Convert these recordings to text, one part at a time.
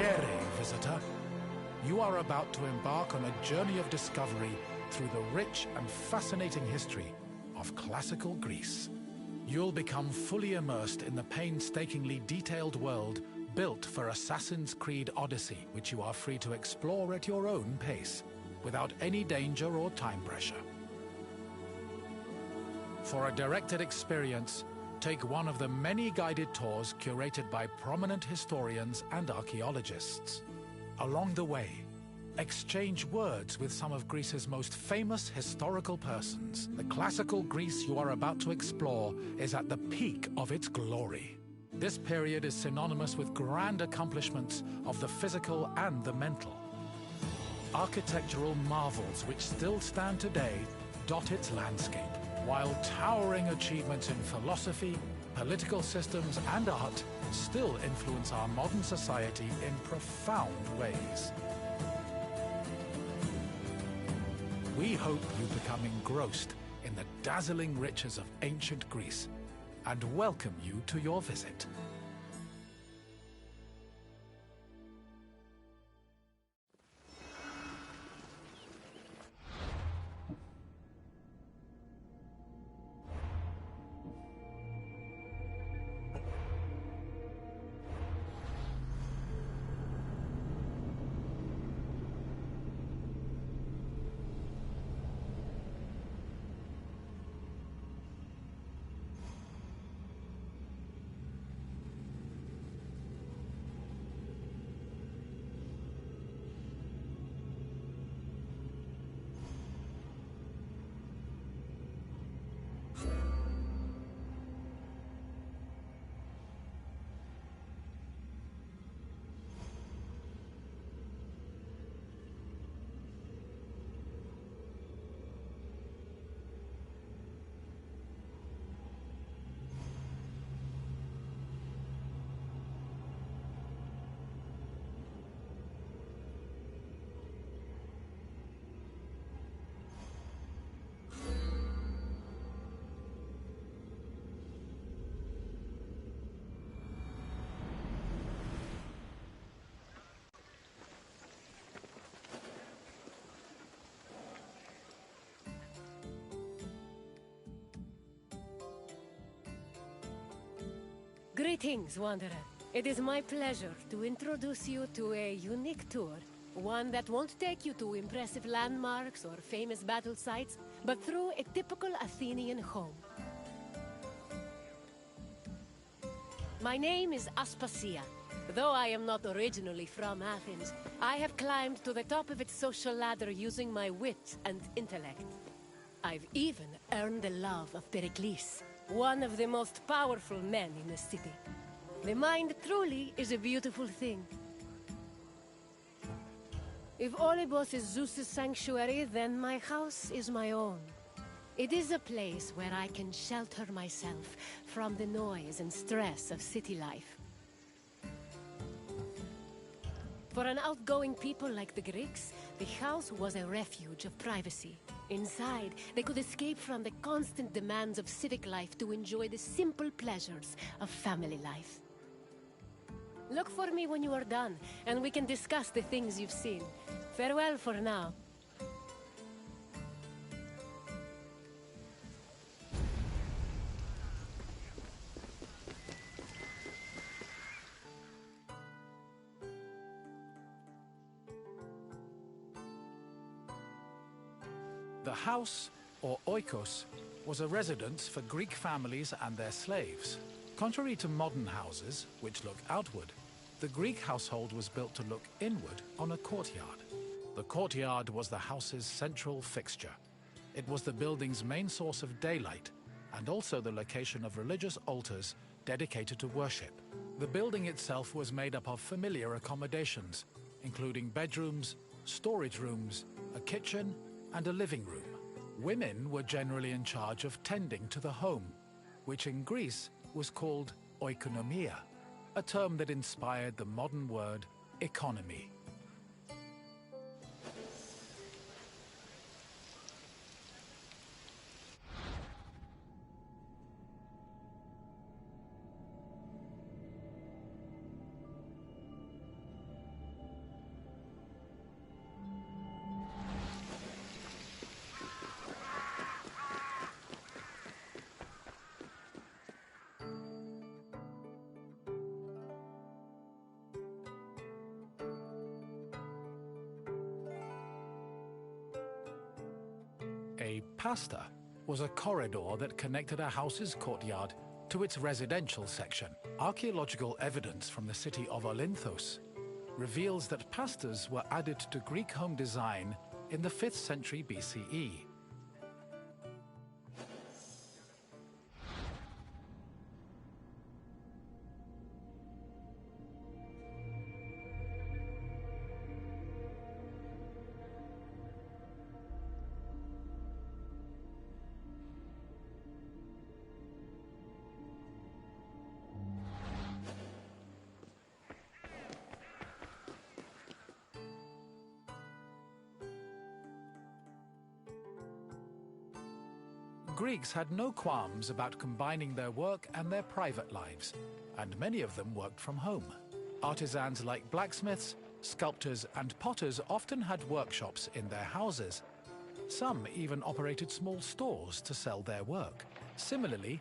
Salutare, visitor. You are about to embark on a journey of discovery through the rich and fascinating history of classical Greece. You'll become fully immersed in the painstakingly detailed world built for Assassin's Creed Odyssey, which you are free to explore at your own pace, without any danger or time pressure. For a directed experience, take one of the many guided tours curated by prominent historians and archaeologists. Along the way, exchange words with some of Greece's most famous historical persons. The classical Greece you are about to explore is at the peak of its glory. This period is synonymous with grand accomplishments of the physical and the mental. Architectural marvels which still stand today dot its landscape, while towering achievements in philosophy, political systems, and art still influence our modern society in profound ways. We hope you become engrossed in the dazzling riches of ancient Greece and welcome you to your visit. Greetings, Wanderer. It is my pleasure to introduce you to a unique tour. One that won't take you to impressive landmarks or famous battle sites, but through a typical Athenian home. My name is Aspasia. Though I am not originally from Athens, I have climbed to the top of its social ladder using my wit and intellect. I've even earned the love of Pericles, one of the most powerful men in the city. The mind truly is a beautiful thing. If Olympus is Zeus's sanctuary, then my house is my own. It is a place where I can shelter myself from the noise and stress of city life. For an outgoing people like the Greeks, the house was a refuge of privacy. Inside, they could escape from the constant demands of civic life to enjoy the simple pleasures of family life. Look for me when you are done, and we can discuss the things you've seen. Farewell for now. The house, or oikos, was a residence for Greek families and their slaves. Contrary to modern houses, which look outward, the Greek household was built to look inward on a courtyard. The courtyard was the house's central fixture. It was the building's main source of daylight, and also the location of religious altars dedicated to worship. The building itself was made up of familiar accommodations, including bedrooms, storage rooms, a kitchen, and a living room. Women were generally in charge of tending to the home, which in Greece was called oikonomia, a term that inspired the modern word economy. A pasta was a corridor that connected a house's courtyard to its residential section. Archaeological evidence from the city of Olynthos reveals that pastas were added to Greek home design in the 5th century BCE. Greeks had no qualms about combining their work and their private lives, and many of them worked from home. Artisans like blacksmiths, sculptors, and potters often had workshops in their houses. Some even operated small stores to sell their work. Similarly,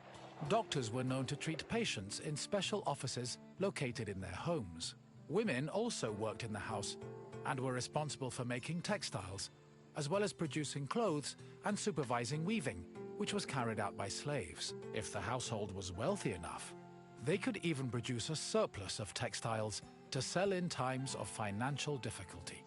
doctors were known to treat patients in special offices located in their homes. Women also worked in the house and were responsible for making textiles, as well as producing clothes and supervising weaving, which was carried out by slaves. If the household was wealthy enough, they could even produce a surplus of textiles to sell in times of financial difficulty.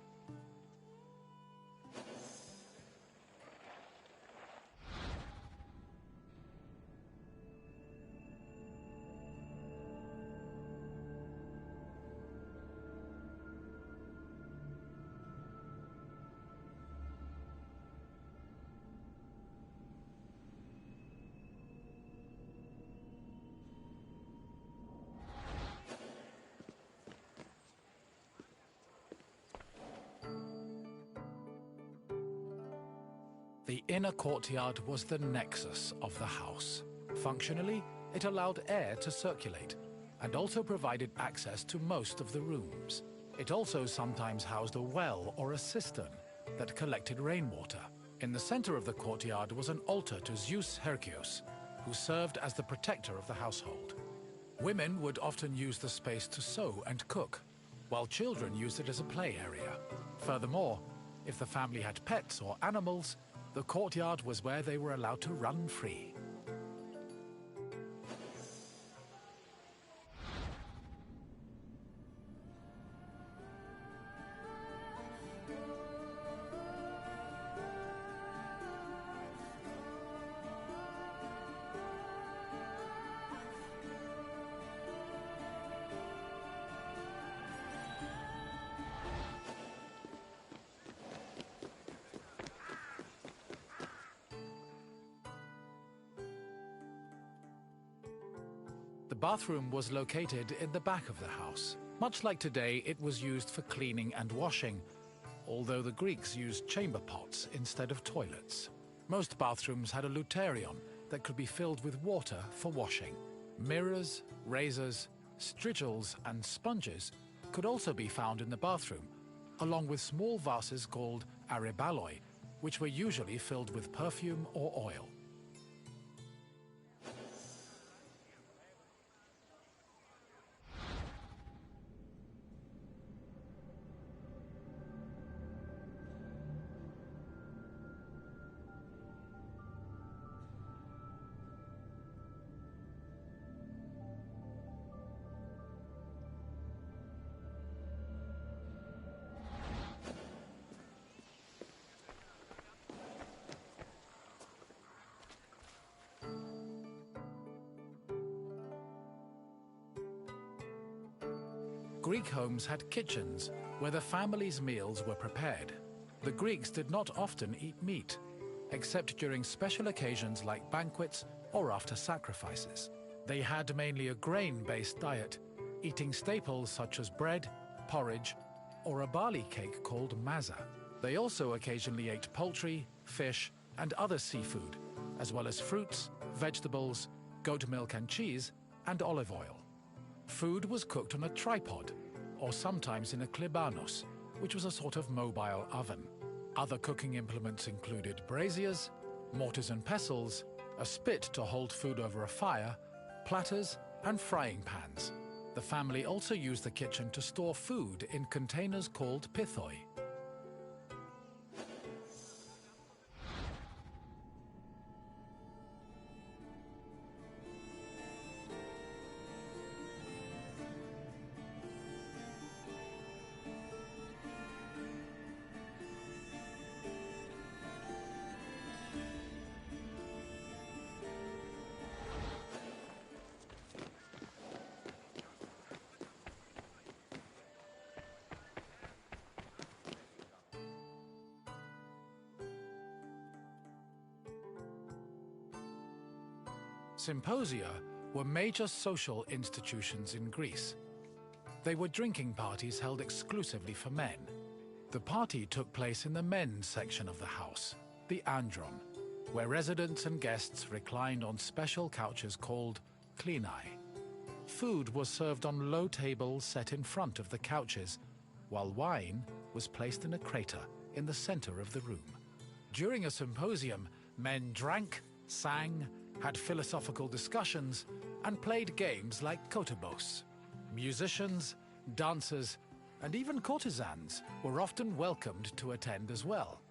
The inner courtyard was the nexus of the house. Functionally, it allowed air to circulate and also provided access to most of the rooms. It also sometimes housed a well or a cistern that collected rainwater. In the center of the courtyard was an altar to Zeus Herkios, who served as the protector of the household. Women would often use the space to sew and cook, while children used it as a play area. Furthermore, if the family had pets or animals, the courtyard was where they were allowed to run free. The bathroom was located in the back of the house. Much like today, it was used for cleaning and washing, although the Greeks used chamber pots instead of toilets. Most bathrooms had a luterion that could be filled with water for washing. Mirrors, razors, strigils, and sponges could also be found in the bathroom, along with small vases called arebaloi, which were usually filled with perfume or oil. Greek homes had kitchens where the family's meals were prepared. The Greeks did not often eat meat, except during special occasions like banquets or after sacrifices. They had mainly a grain-based diet, eating staples such as bread, porridge, or a barley cake called maza. They also occasionally ate poultry, fish, and other seafood, as well as fruits, vegetables, goat milk and cheese, and olive oil. Food was cooked on a tripod, or sometimes in a klebanos, which was a sort of mobile oven. Other cooking implements included braziers, mortars and pestles, a spit to hold food over a fire, platters, and frying pans. The family also used the kitchen to store food in containers called pithoi. Symposia were major social institutions in Greece. They were drinking parties held exclusively for men. The party took place in the men's section of the house, the andron, where residents and guests reclined on special couches called klinai. Food was served on low tables set in front of the couches, while wine was placed in a crater in the center of the room. During a symposium, men drank, sang, had philosophical discussions, and played games like kotobos. Musicians, dancers, and even courtesans were often welcomed to attend as well.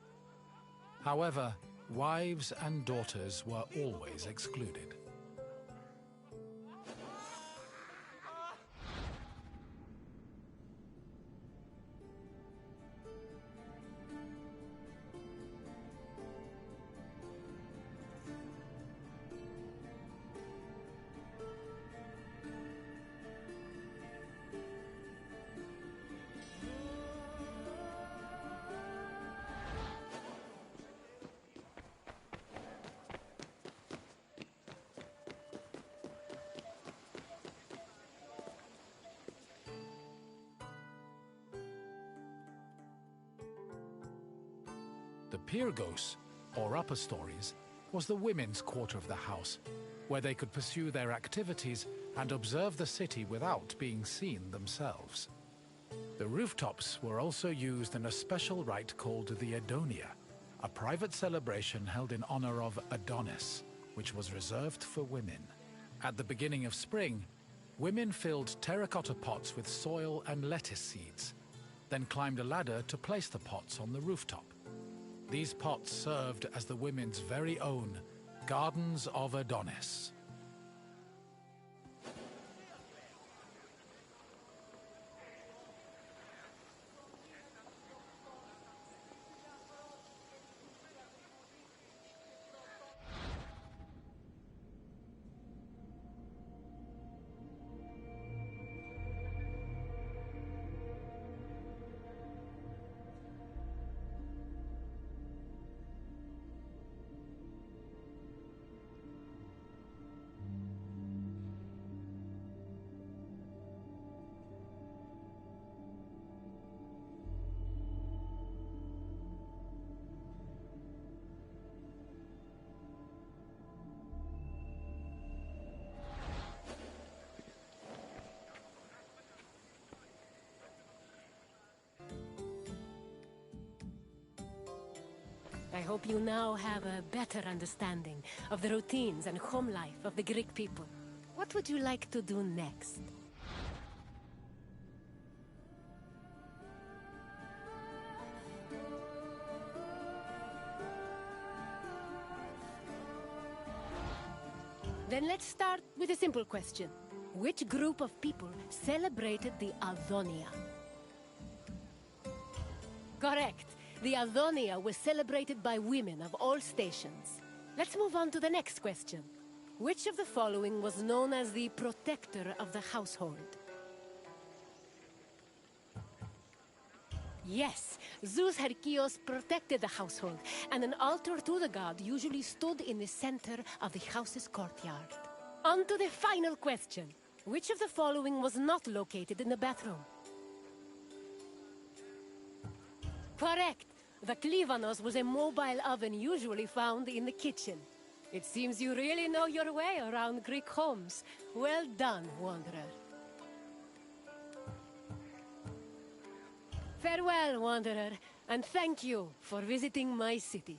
However, wives and daughters were always excluded. The Pyrgos, or upper stories, was the women's quarter of the house, where they could pursue their activities and observe the city without being seen themselves. The rooftops were also used in a special rite called the Adonia, a private celebration held in honor of Adonis, which was reserved for women. At the beginning of spring, women filled terracotta pots with soil and lettuce seeds, then climbed a ladder to place the pots on the rooftop. These pots served as the women's very own Gardens of Adonis. I hope you now have a better understanding of the routines and home life of the Greek people. What would you like to do next? Then let's start with a simple question. Which group of people celebrated the Adonia? Correct. The Adonia was celebrated by women of all stations. Let's move on to the next question. Which of the following was known as the protector of the household? Yes, Zeus Herkios protected the household, and an altar to the god usually stood in the center of the house's courtyard. On to the final question. Which of the following was not located in the bathroom? Correct. The Klivanos was a mobile oven usually found in the kitchen. It seems you really know your way around Greek homes. Well done, Wanderer. Farewell, Wanderer, and thank you for visiting my city.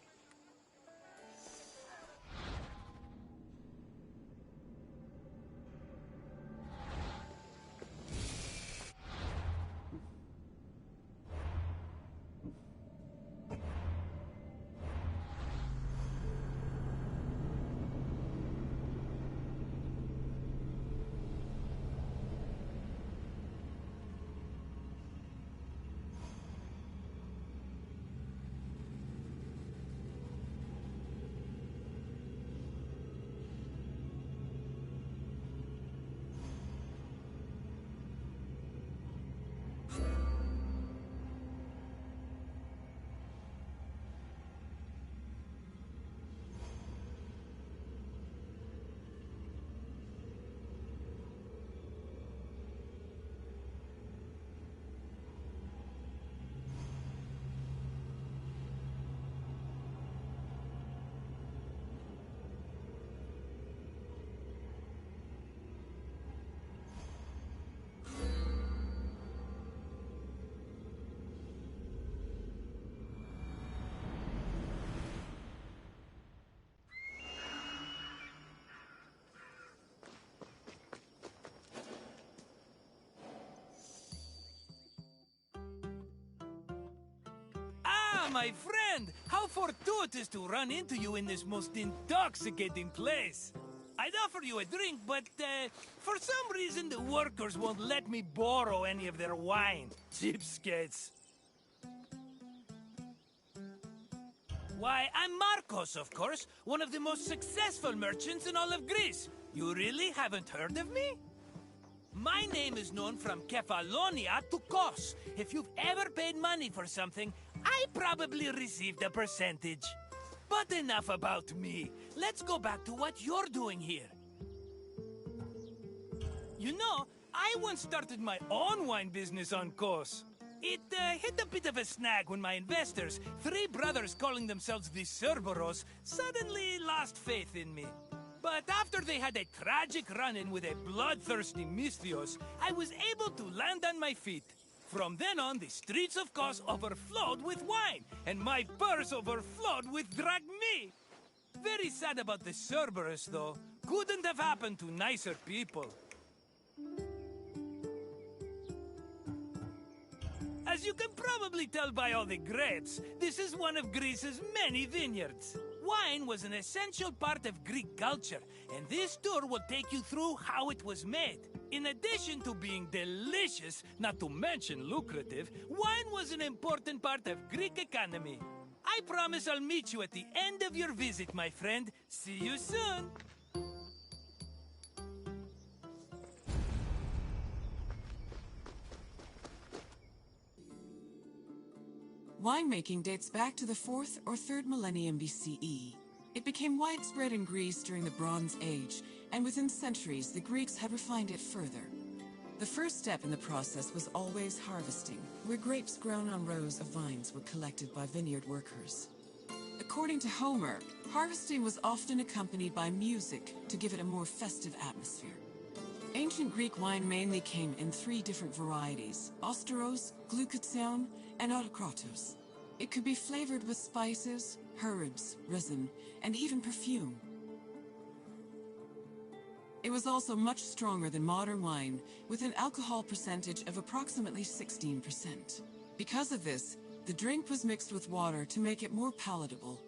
Ah, my friend! How fortuitous to run into you in this most intoxicating place! I'd offer you a drink, but, for some reason the workers won't let me borrow any of their wine. Cheapskates. Why, I'm Marcos, of course, one of the most successful merchants in all of Greece. You really haven't heard of me? My name is known from Kefalonia to Kos. If you've ever paid money for something, I probably received a percentage. But enough about me. Let's go back to what you're doing here. You know, I once started my own wine business on Kos. It hit a bit of a snag when my investors, three brothers calling themselves the Cerberos, suddenly lost faith in me. But after they had a tragic run-in with a bloodthirsty Misthios, I was able to land on my feet. From then on, the streets of Kos overflowed with wine, and my purse overflowed with drachmi. Very sad about the Cerberus, though. Couldn't have happened to nicer people. As you can probably tell by all the grapes, this is one of Greece's many vineyards. Wine was an essential part of Greek culture, and this tour will take you through how it was made. In addition to being delicious, not to mention lucrative, wine was an important part of Greek economy. I promise I'll meet you at the end of your visit, my friend. See you soon! Winemaking dates back to the 4th or 3rd millennium BCE. It became widespread in Greece during the Bronze Age, and within centuries the Greeks had refined it further. The first step in the process was always harvesting, where grapes grown on rows of vines were collected by vineyard workers. According to Homer, harvesting was often accompanied by music to give it a more festive atmosphere. Ancient Greek wine mainly came in 3 different varieties: Osteros, Glucathion, and Autokratos. It could be flavored with spices, herbs, resin, and even perfume. It was also much stronger than modern wine, with an alcohol percentage of approximately 16%. Because of this, the drink was mixed with water to make it more palatable.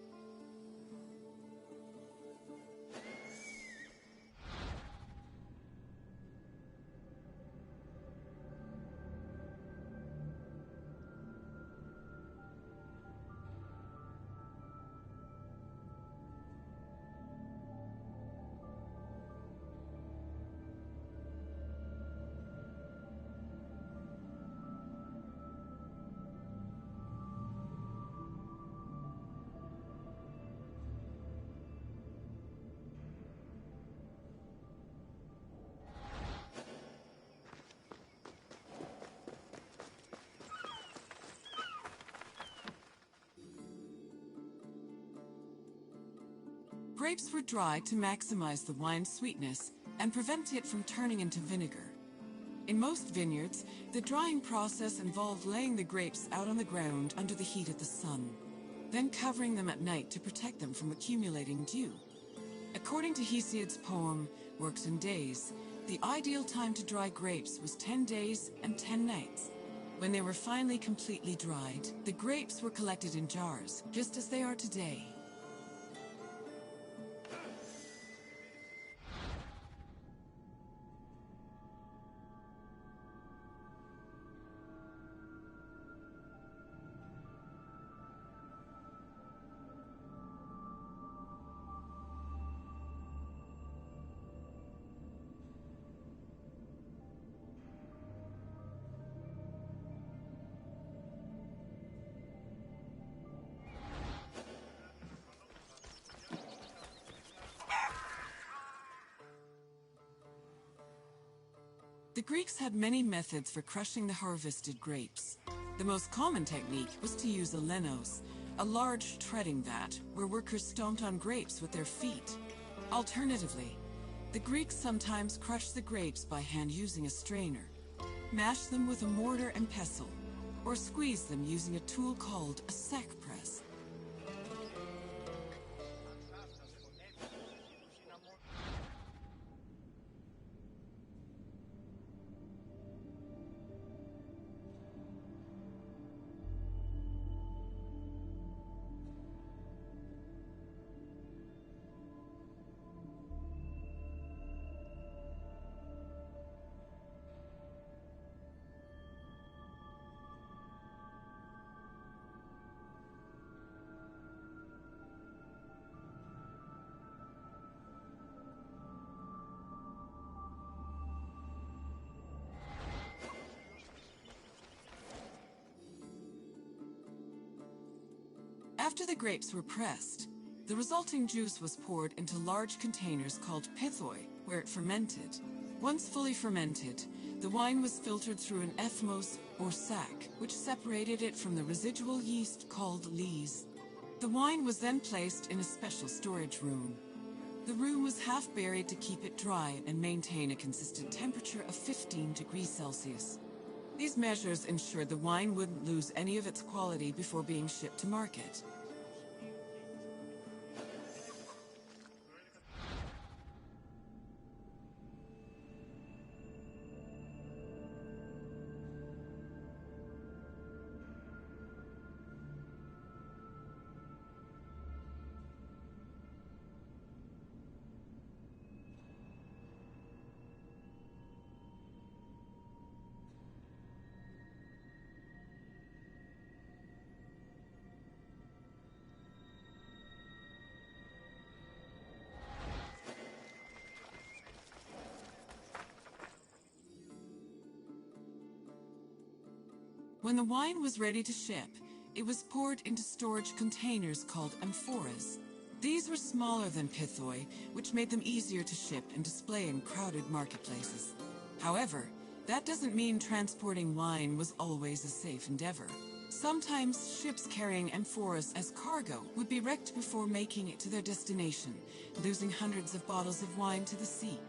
Grapes were dried to maximize the wine's sweetness and prevent it from turning into vinegar. In most vineyards, the drying process involved laying the grapes out on the ground under the heat of the sun, then covering them at night to protect them from accumulating dew. According to Hesiod's poem, Works and Days, the ideal time to dry grapes was 10 days and 10 nights. When they were finally completely dried, the grapes were collected in jars, just as they are today. The Greeks had many methods for crushing the harvested grapes. The most common technique was to use a lenos, a large treading vat where workers stomped on grapes with their feet. Alternatively, the Greeks sometimes crushed the grapes by hand using a strainer, mashed them with a mortar and pestle, or squeezed them using a tool called a sack press. After the grapes were pressed, the resulting juice was poured into large containers called pithoi, where it fermented. Once fully fermented, the wine was filtered through an ethmos or sack, which separated it from the residual yeast called lees. The wine was then placed in a special storage room. The room was half buried to keep it dry and maintain a consistent temperature of 15 degrees Celsius. These measures ensured the wine wouldn't lose any of its quality before being shipped to market. When the wine was ready to ship, it was poured into storage containers called amphoras. These were smaller than pithoi, which made them easier to ship and display in crowded marketplaces. However, that doesn't mean transporting wine was always a safe endeavor. Sometimes ships carrying amphoras as cargo would be wrecked before making it to their destination, losing hundreds of bottles of wine to the sea.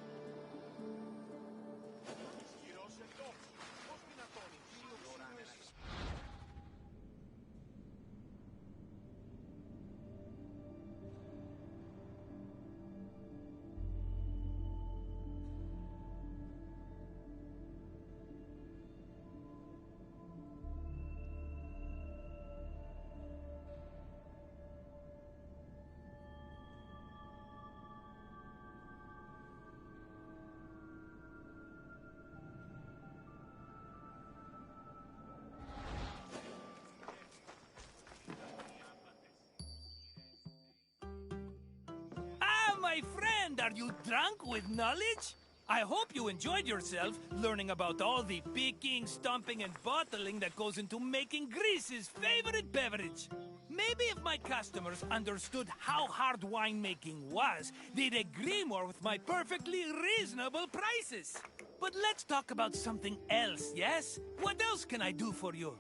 My friend, are you drunk with knowledge? I hope you enjoyed yourself learning about all the picking, stomping, and bottling that goes into making Greece's favorite beverage. Maybe if my customers understood how hard winemaking was, they'd agree more with my perfectly reasonable prices. But let's talk about something else, yes? What else can I do for you?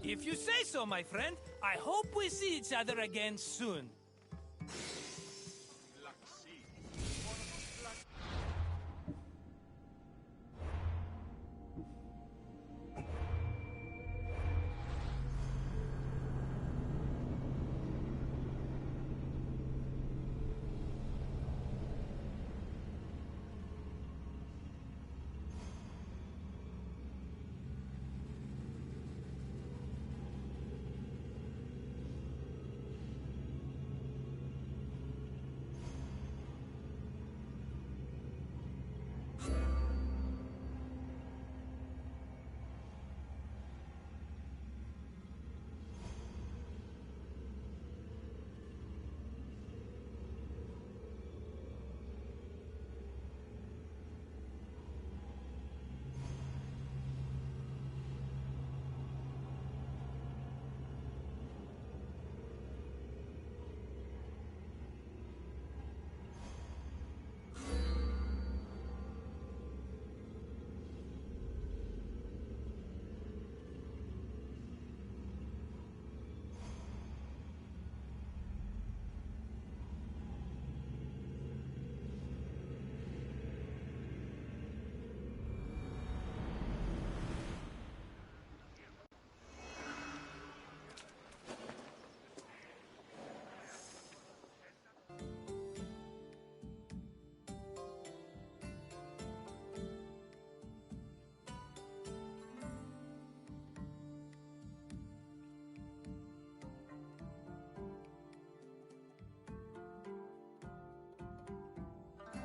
If you say so, my friend, I hope we see each other again soon.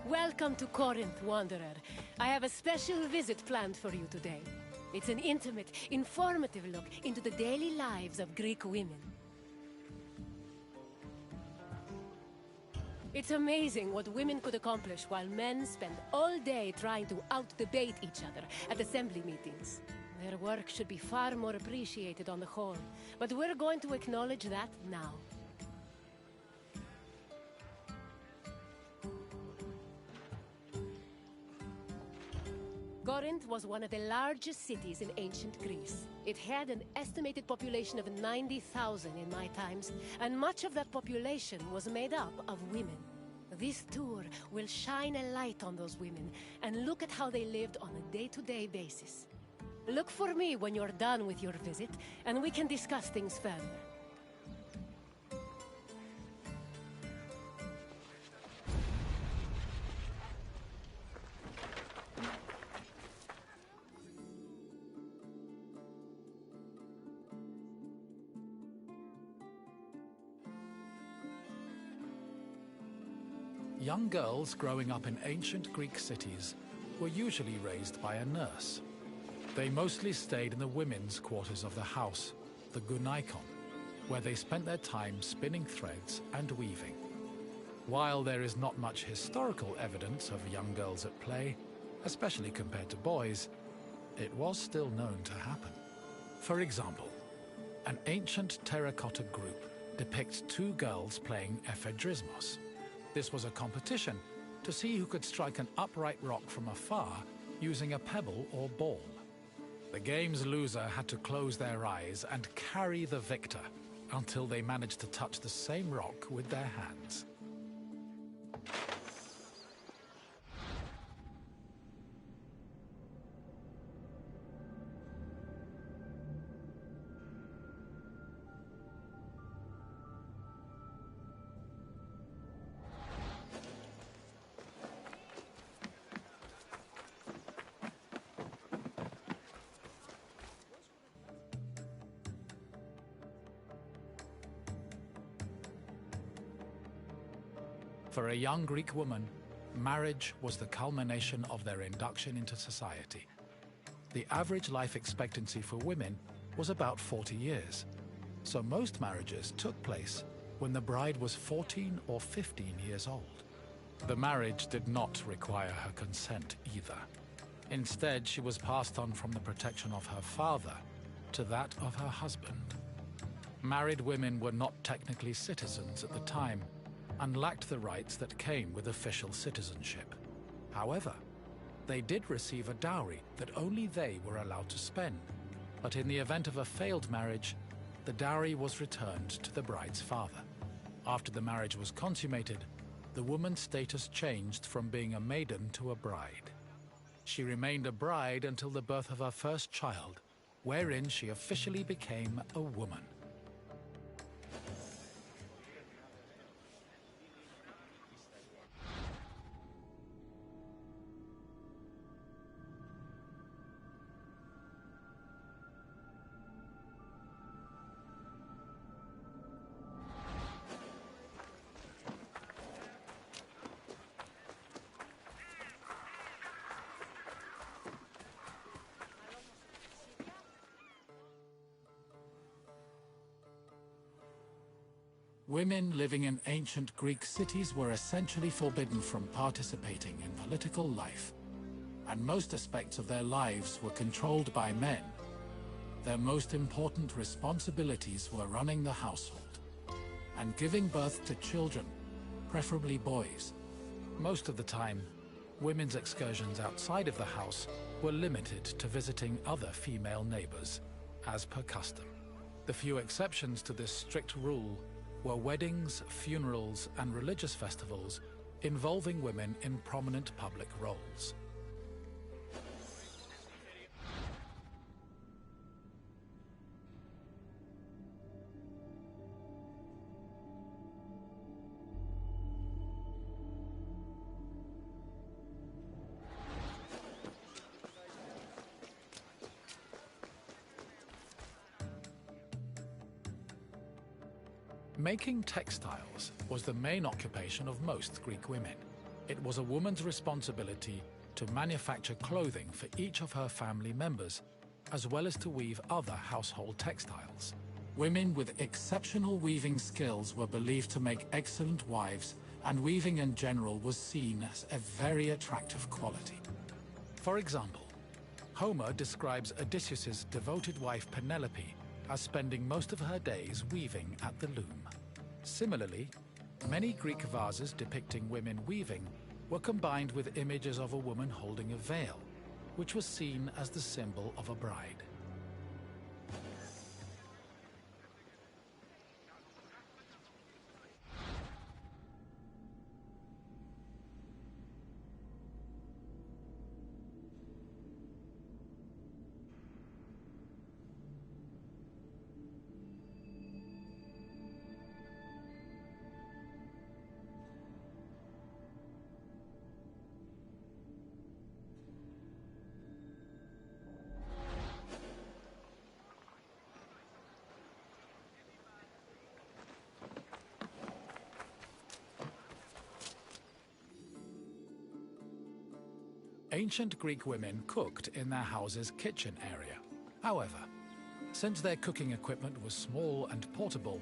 Welcome to Corinth, Wanderer. I have a special visit planned for you today. It's an intimate, informative look into the daily lives of Greek women. It's amazing what women could accomplish while men spend all day trying to out-debate each other at assembly meetings. Their work should be far more appreciated on the whole, but we're going to acknowledge that now. Corinth was one of the largest cities in ancient Greece. It had an estimated population of 90,000 in my times, and much of that population was made up of women. This tour will shine a light on those women and look at how they lived on a day-to-day basis. Look for me when you're done with your visit, and we can discuss things further. Young girls growing up in ancient Greek cities were usually raised by a nurse. They mostly stayed in the women's quarters of the house, the gunaikon, where they spent their time spinning threads and weaving. While there is not much historical evidence of young girls at play, especially compared to boys, it was still known to happen. For example, an ancient terracotta group depicts two girls playing ephedrismos. This was a competition to see who could strike an upright rock from afar using a pebble or ball. The game's loser had to close their eyes and carry the victor until they managed to touch the same rock with their hands. For a young Greek woman, marriage was the culmination of their induction into society. The average life expectancy for women was about 40 years, so most marriages took place when the bride was 14 or 15 years old. The marriage did not require her consent either. Instead, she was passed on from the protection of her father to that of her husband. Married women were not technically citizens at the time, and lacked the rights that came with official citizenship. However, they did receive a dowry that only they were allowed to spend, but in the event of a failed marriage, the dowry was returned to the bride's father. After the marriage was consummated, the woman's status changed from being a maiden to a bride. She remained a bride until the birth of her first child, wherein she officially became a woman. Women living in ancient Greek cities were essentially forbidden from participating in political life, and most aspects of their lives were controlled by men. Their most important responsibilities were running the household and giving birth to children, preferably boys. Most of the time, women's excursions outside of the house were limited to visiting other female neighbors, as per custom. The few exceptions to this strict rule were weddings, funerals, and religious festivals involving women in prominent public roles. Making textiles was the main occupation of most Greek women. It was a woman's responsibility to manufacture clothing for each of her family members, as well as to weave other household textiles. Women with exceptional weaving skills were believed to make excellent wives, and weaving in general was seen as a very attractive quality. For example, Homer describes Odysseus's devoted wife Penelope as spending most of her days weaving at the loom. Similarly, many Greek vases depicting women weaving were combined with images of a woman holding a veil, which was seen as the symbol of a bride. Ancient Greek women cooked in their house's kitchen area. However, since their cooking equipment was small and portable,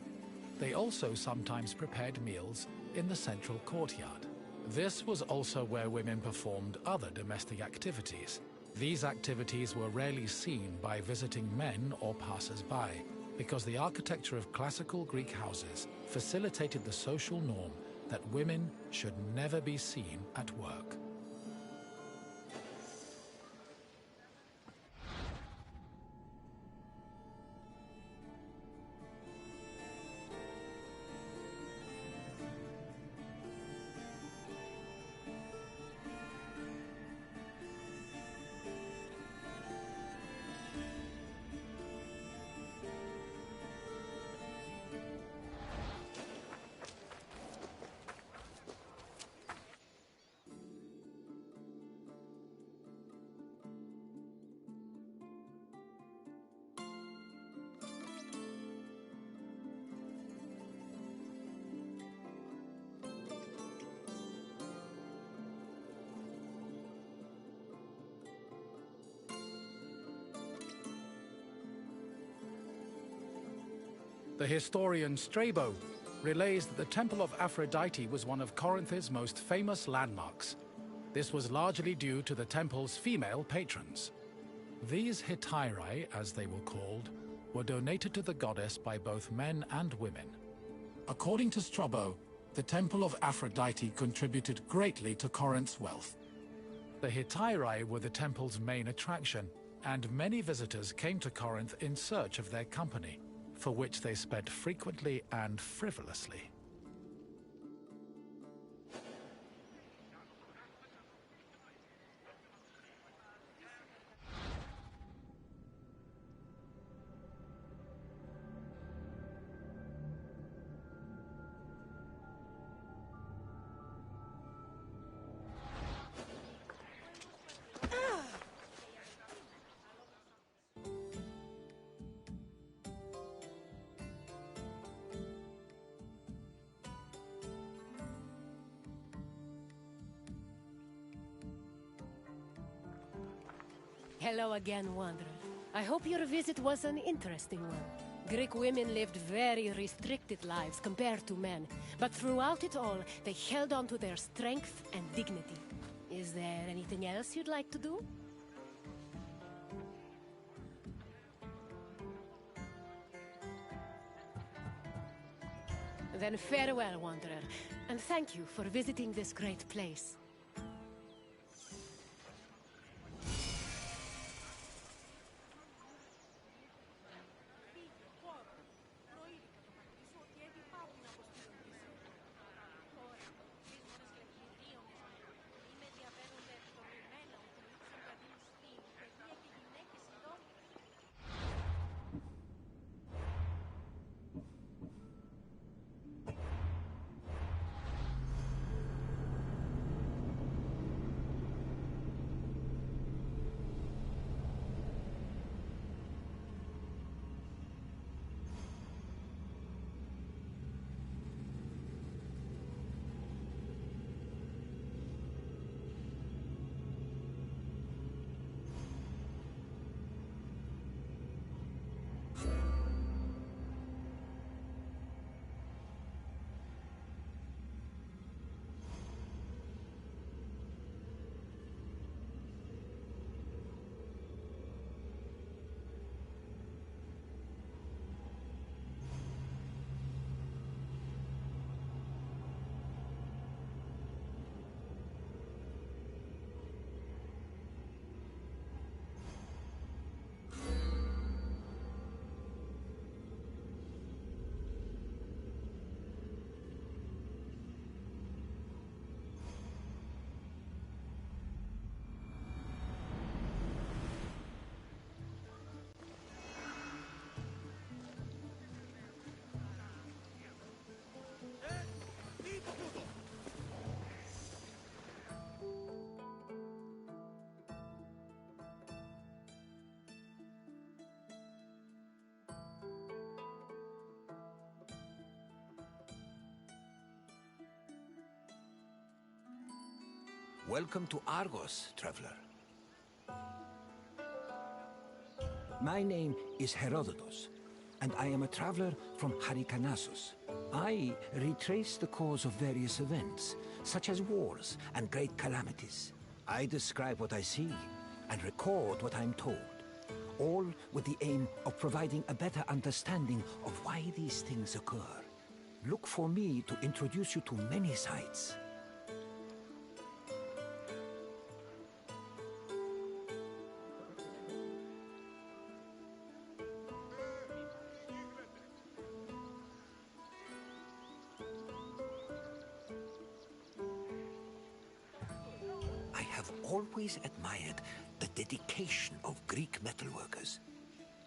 they also sometimes prepared meals in the central courtyard. This was also where women performed other domestic activities. These activities were rarely seen by visiting men or passers-by, because the architecture of classical Greek houses facilitated the social norm that women should never be seen at work. The historian Strabo relays that the Temple of Aphrodite was one of Corinth's most famous landmarks. This was largely due to the temple's female patrons. These hetairai, as they were called, were donated to the goddess by both men and women. According to Strabo, the Temple of Aphrodite contributed greatly to Corinth's wealth. The hetairai were the temple's main attraction, and many visitors came to Corinth in search of their company, for which they spent frequently and frivolously. Hello again, Wanderer. I hope your visit was an interesting one. Greek women lived very restricted lives compared to men, but throughout it all, they held on to their strength and dignity. Is there anything else you'd like to do? Then farewell, Wanderer, and thank you for visiting this great place. Welcome to Argos, traveler. My name is Herodotus, and I am a traveler from Hyrcanassus. I retrace the cause of various events, such as wars and great calamities. I describe what I see and record what I'm told, all with the aim of providing a better understanding of why these things occur. Look for me to introduce you to many sites. I have always admired the dedication of Greek metalworkers.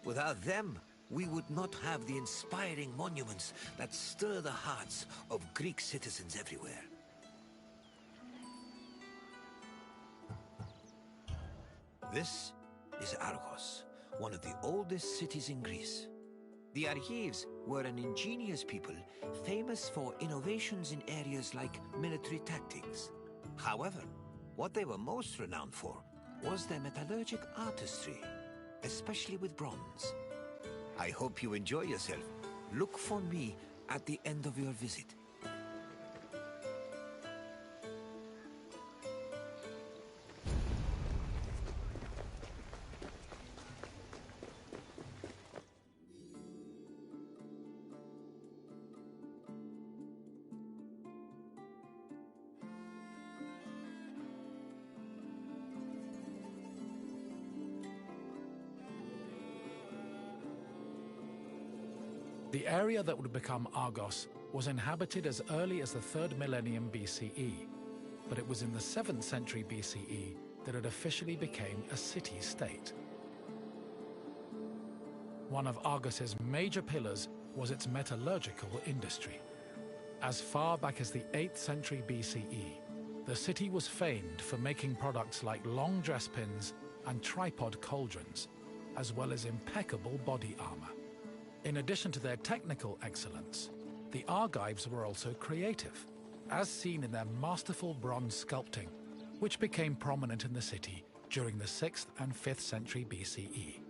Without them, we would not have the inspiring monuments that stir the hearts of Greek citizens everywhere. This is Argos, one of the oldest cities in Greece. The Argives were an ingenious people, famous for innovations in areas like military tactics. However, what they were most renowned for was their metallurgic artistry, especially with bronze. I hope you enjoy yourself. Look for me at the end of your visit. The area that would become Argos was inhabited as early as the 3rd millennium BCE, but it was in the 7th century BCE that it officially became a city-state. One of Argos's major pillars was its metallurgical industry. As far back as the 8th century BCE, the city was famed for making products like long dress pins and tripod cauldrons, as well as impeccable body armor. In addition to their technical excellence, the Argives were also creative, as seen in their masterful bronze sculpting, which became prominent in the city during the 6th and 5th century BCE.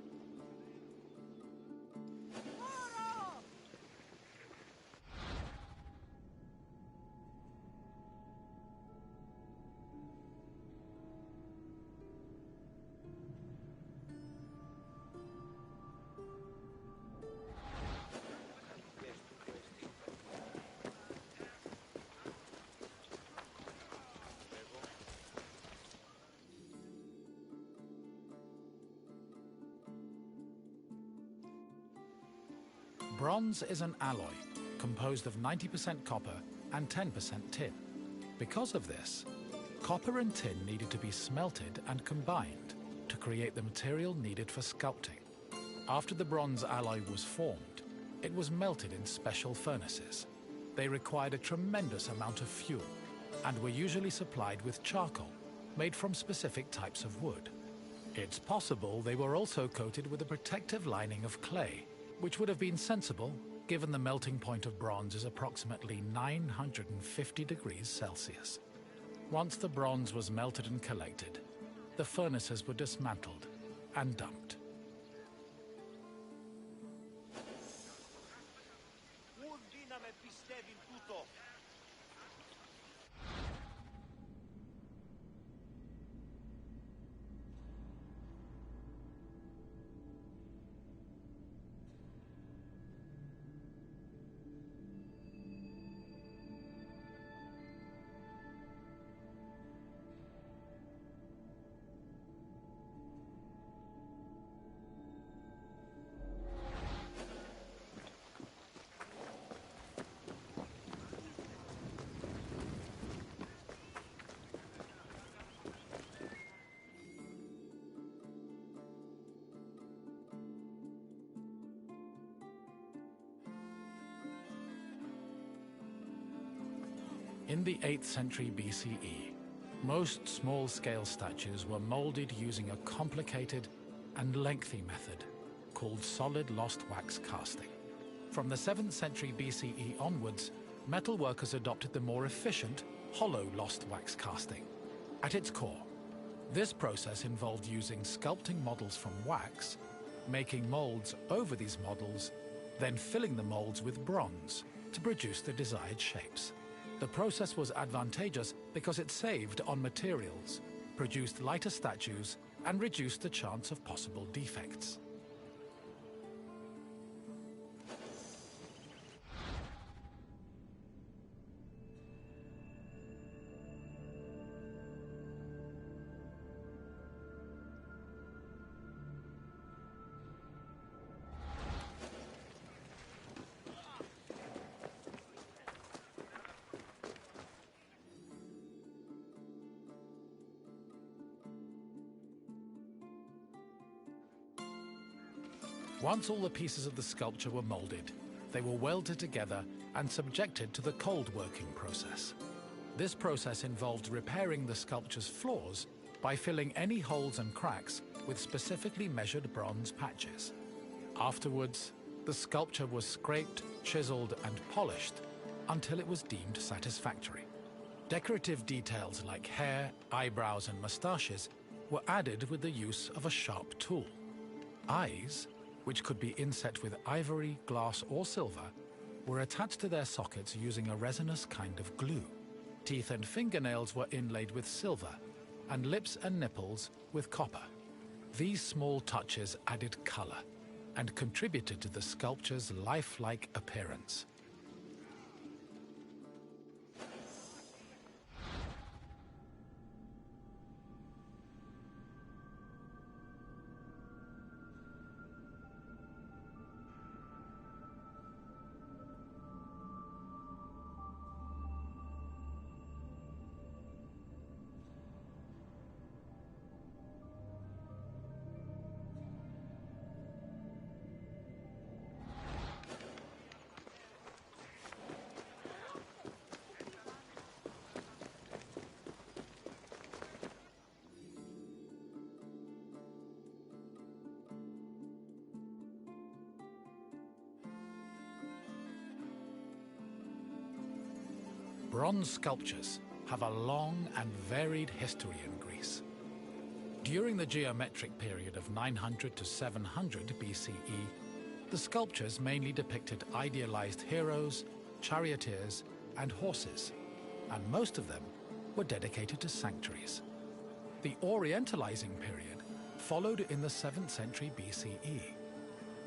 Bronze is an alloy composed of 90% copper and 10% tin. Because of this, copper and tin needed to be smelted and combined to create the material needed for sculpting. After the bronze alloy was formed, it was melted in special furnaces. They required a tremendous amount of fuel and were usually supplied with charcoal made from specific types of wood. It's possible they were also coated with a protective lining of clay, which would have been sensible given the melting point of bronze is approximately 950 degrees Celsius. Once the bronze was melted and collected, the furnaces were dismantled and dumped. In the 8th century BCE, most small-scale statues were molded using a complicated and lengthy method called solid lost wax casting. From the 7th century BCE onwards, metalworkers adopted the more efficient hollow lost wax casting. At its core, this process involved using sculpting models from wax, making molds over these models, then filling the molds with bronze to produce the desired shapes. The process was advantageous because it saved on materials, produced lighter statues, and reduced the chance of possible defects. Once all the pieces of the sculpture were molded, they were welded together and subjected to the cold working process. This process involved repairing the sculpture's flaws by filling any holes and cracks with specifically measured bronze patches. Afterwards, the sculpture was scraped, chiseled, and polished until it was deemed satisfactory. Decorative details like hair, eyebrows, and mustaches were added with the use of a sharp tool. Eyes, which could be inset with ivory, glass, or silver, were attached to their sockets using a resinous kind of glue. Teeth and fingernails were inlaid with silver, and lips and nipples with copper. These small touches added color and contributed to the sculpture's lifelike appearance. Bronze sculptures have a long and varied history in Greece. During the geometric period of 900 to 700 BCE, the sculptures mainly depicted idealized heroes, charioteers, and horses, and most of them were dedicated to sanctuaries. The Orientalizing period followed in the 7th century BCE.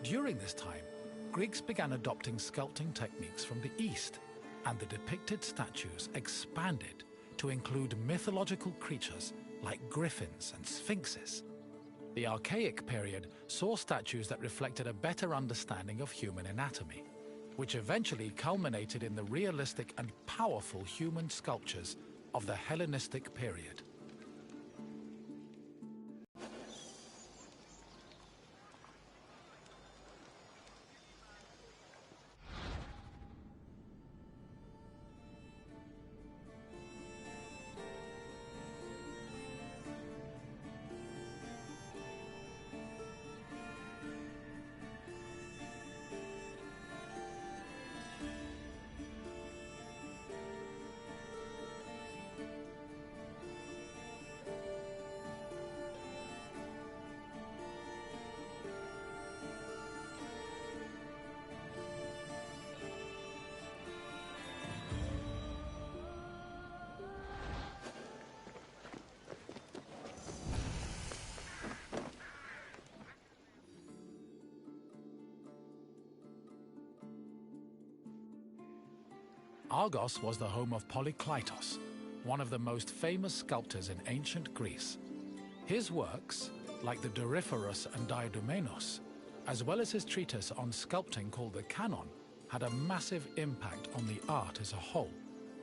During this time, Greeks began adopting sculpting techniques from the East, and the depicted statues expanded to include mythological creatures like griffins and sphinxes. The Archaic period saw statues that reflected a better understanding of human anatomy, which eventually culminated in the realistic and powerful human sculptures of the Hellenistic period. Argos was the home of Polykleitos, one of the most famous sculptors in ancient Greece. His works, like the Doryphorus and Diadomenos, as well as his treatise on sculpting called the Canon, had a massive impact on the art as a whole,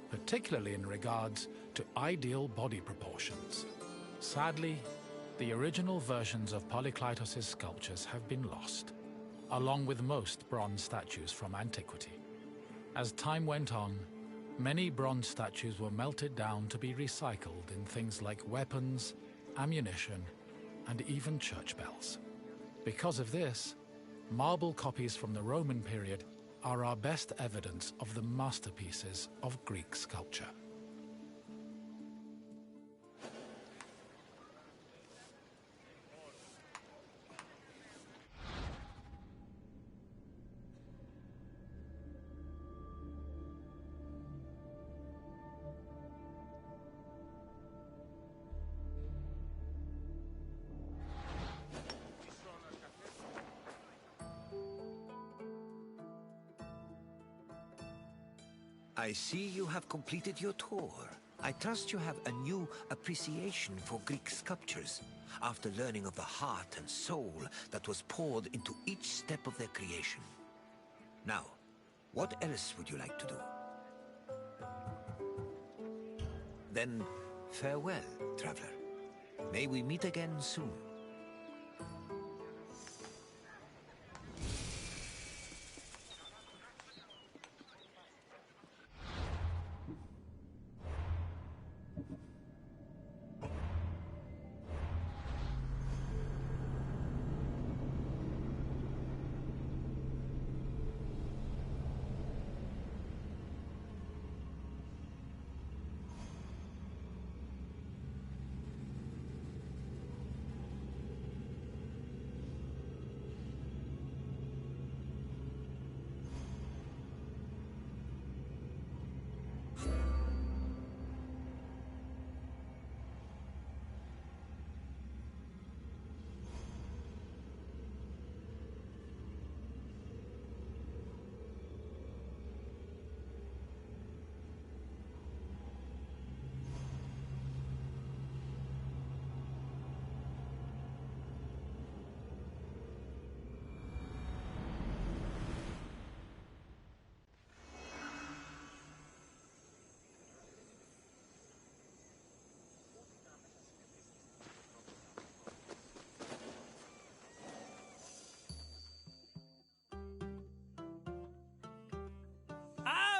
particularly in regards to ideal body proportions. Sadly, the original versions of Polykleitos' sculptures have been lost, along with most bronze statues from antiquity. As time went on, many bronze statues were melted down to be recycled in things like weapons, ammunition, and even church bells. Because of this, marble copies from the Roman period are our best evidence of the masterpieces of Greek sculpture. I see you have completed your tour. I trust you have a new appreciation for Greek sculptures, after learning of the heart and soul that was poured into each step of their creation. Now, what else would you like to do? Then, farewell, traveler. May we meet again soon.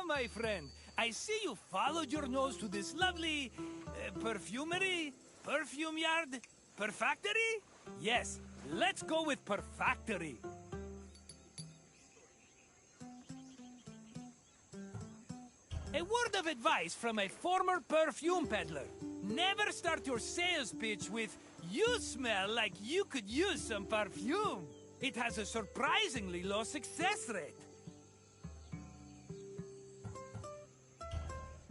My friend, I see you followed your nose to this lovely perfumery, perfume yard, perfactory? Yes, let's go with perfactory. A word of advice from a former perfume peddler. Never start your sales pitch with, "You smell like you could use some perfume." It has a surprisingly low success rate.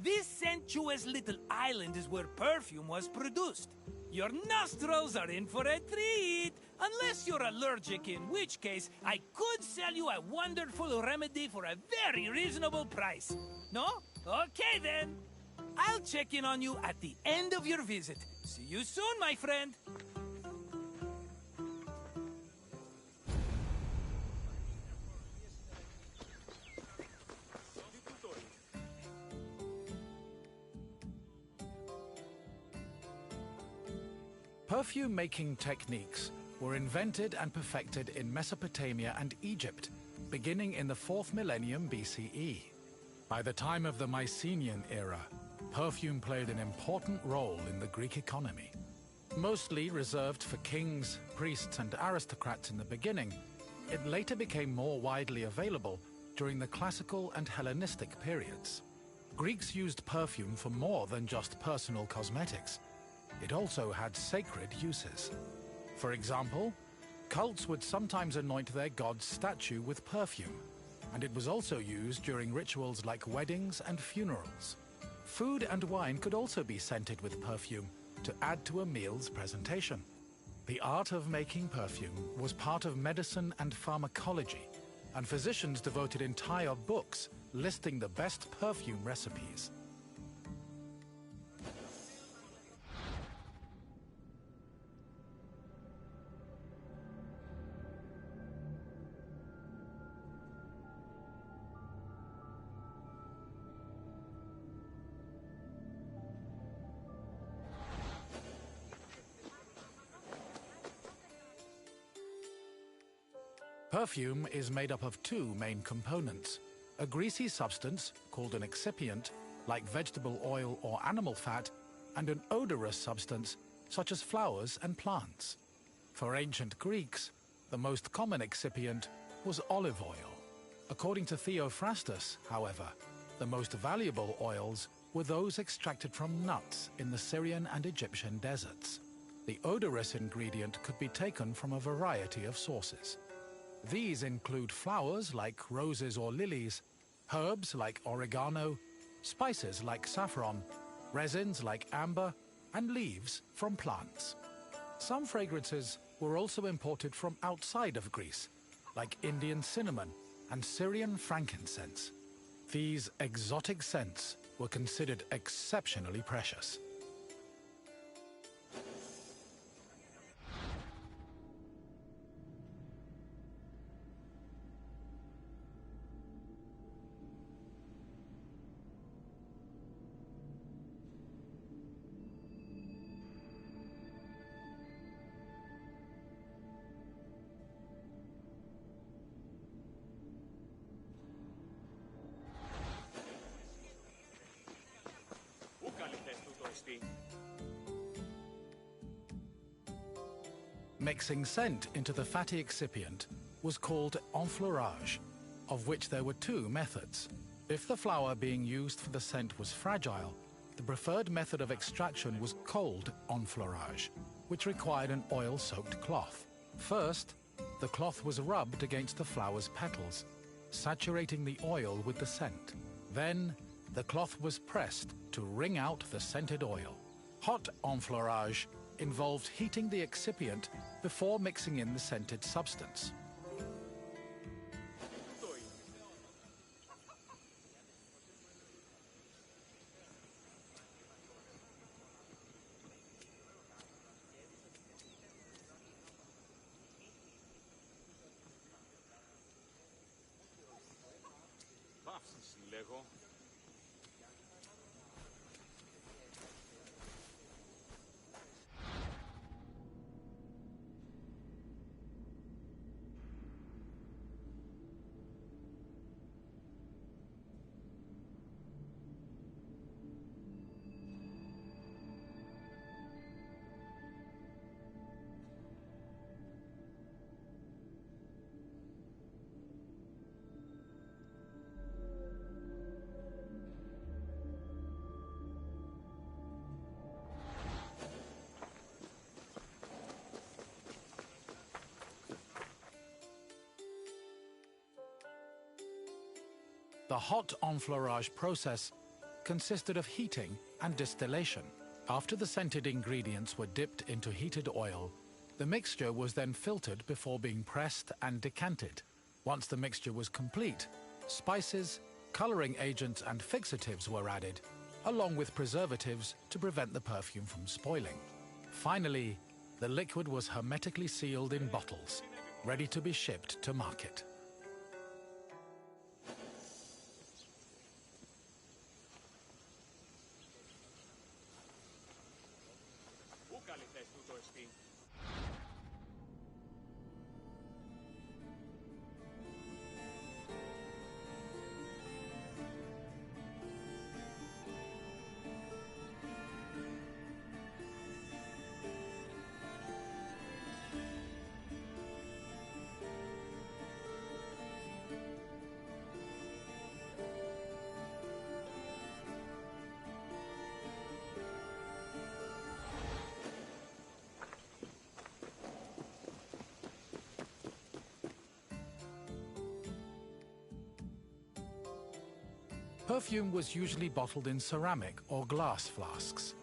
This sensuous little island is where perfume was produced. Your nostrils are in for a treat, unless you're allergic, in which case I could sell you a wonderful remedy for a very reasonable price. No? Okay then. I'll check in on you at the end of your visit. See you soon, my friend. Perfume-making techniques were invented and perfected in Mesopotamia and Egypt, beginning in the 4th millennium BCE. By the time of the Mycenaean era, perfume played an important role in the Greek economy. Mostly reserved for kings, priests, and aristocrats in the beginning, it later became more widely available during the classical and Hellenistic periods. Greeks used perfume for more than just personal cosmetics. It also had sacred uses. For example, cults would sometimes anoint their god's statue with perfume, and it was also used during rituals like weddings and funerals. Food and wine could also be scented with perfume to add to a meal's presentation. The art of making perfume was part of medicine and pharmacology, and physicians devoted entire books listing the best perfume recipes. Perfume is made up of two main components: a greasy substance, called an excipient, like vegetable oil or animal fat, and an odorous substance, such as flowers and plants. For ancient Greeks, the most common excipient was olive oil. According to Theophrastus, however, the most valuable oils were those extracted from nuts in the Syrian and Egyptian deserts. The odorous ingredient could be taken from a variety of sources. These include flowers like roses or lilies, herbs like oregano, spices like saffron, resins like amber, and leaves from plants. Some fragrances were also imported from outside of Greece, like Indian cinnamon and Syrian frankincense. These exotic scents were considered exceptionally precious. Mixing scent into the fatty excipient was called enfleurage, of which there were two methods. If the flour being used for the scent was fragile, the preferred method of extraction was cold enfleurage, which required an oil-soaked cloth. First, the cloth was rubbed against the flower's petals, saturating the oil with the scent. Then, the cloth was pressed to wring out the scented oil. Hot enfleurage involved heating the excipient before mixing in the scented substance. The hot enfleurage process consisted of heating and distillation. After the scented ingredients were dipped into heated oil, the mixture was then filtered before being pressed and decanted. Once the mixture was complete, spices, coloring agents and fixatives were added, along with preservatives to prevent the perfume from spoiling. Finally, the liquid was hermetically sealed in bottles, ready to be shipped to market. Perfume was usually bottled in ceramic or glass flasks,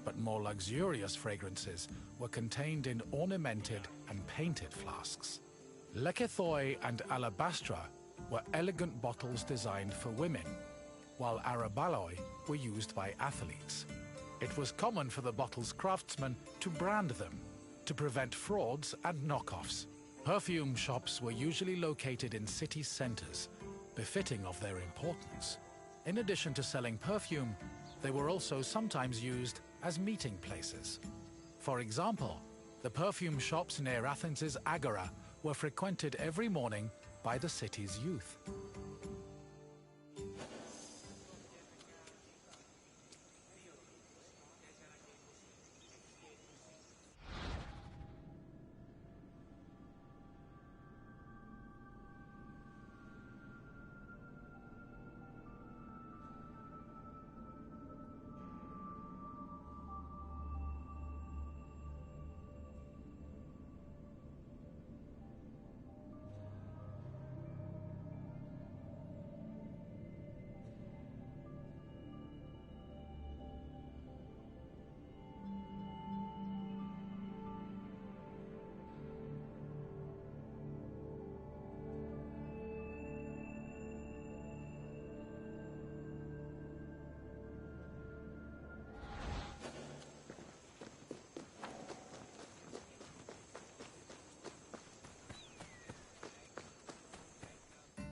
but more luxurious fragrances were contained in ornamented and painted flasks. Lekythoi and alabastra were elegant bottles designed for women, while arabaloi were used by athletes. It was common for the bottle's craftsmen to brand them to prevent frauds and knockoffs. Perfume shops were usually located in city centers, befitting of their importance. In addition to selling perfume, they were also sometimes used as meeting places. For example, the perfume shops near Athens' Agora were frequented every morning by the city's youth.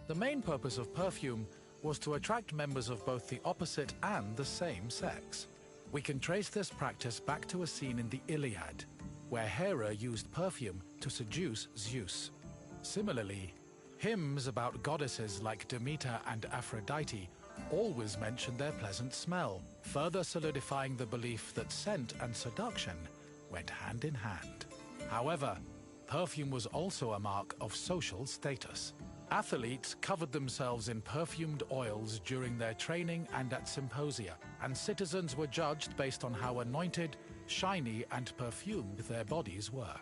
The main purpose of perfume was to attract members of both the opposite and the same sex. We can trace this practice back to a scene in the Iliad, where Hera used perfume to seduce Zeus. Similarly, hymns about goddesses like Demeter and Aphrodite always mention their pleasant smell, further solidifying the belief that scent and seduction went hand in hand. However, perfume was also a mark of social status. Athletes covered themselves in perfumed oils during their training and at symposia, and citizens were judged based on how anointed, shiny, and perfumed their bodies were.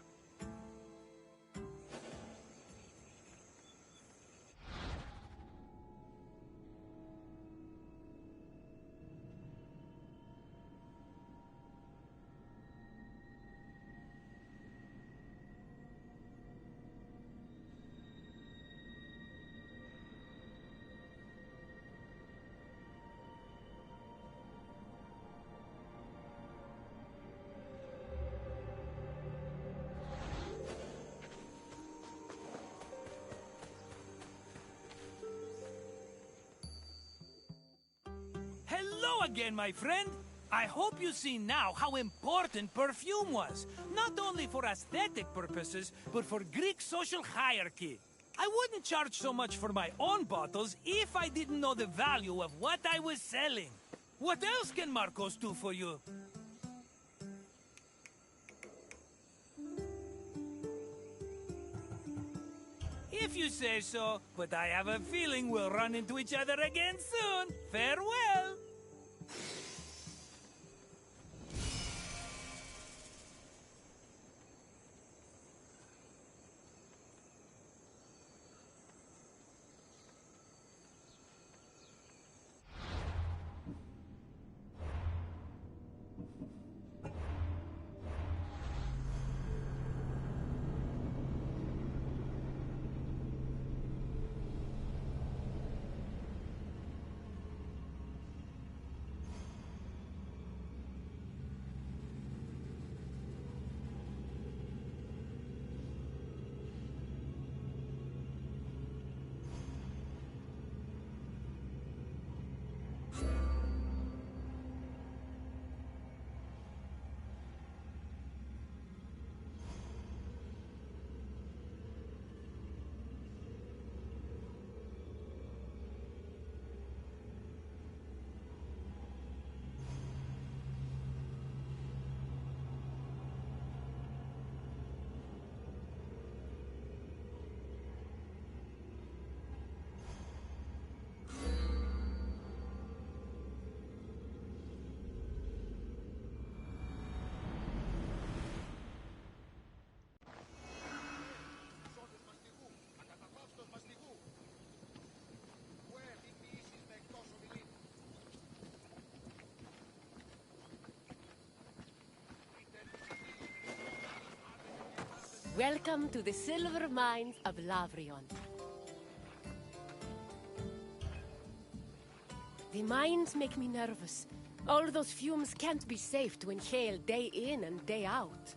Hello again, my friend. I hope you see now how important perfume was, not only for aesthetic purposes, but for Greek social hierarchy. I wouldn't charge so much for my own bottles if I didn't know the value of what I was selling. What else can Marcos do for you? If you say so, but I have a feeling we'll run into each other again soon. Farewell! Welcome to the silver mines of Lavrion. The mines make me nervous. All those fumes can't be safe to inhale day in and day out.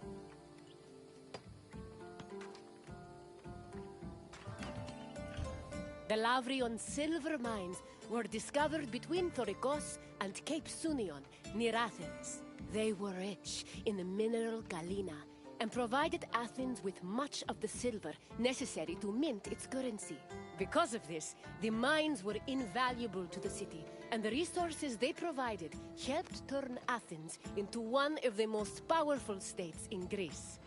The Lavrion silver mines were discovered between Thorikos and Cape Sunion, near Athens. They were rich in the mineral galena, and provided Athens with much of the silver necessary to mint its currency. Because of this, the mines were invaluable to the city, and the resources they provided helped turn Athens into one of the most powerful states in Greece.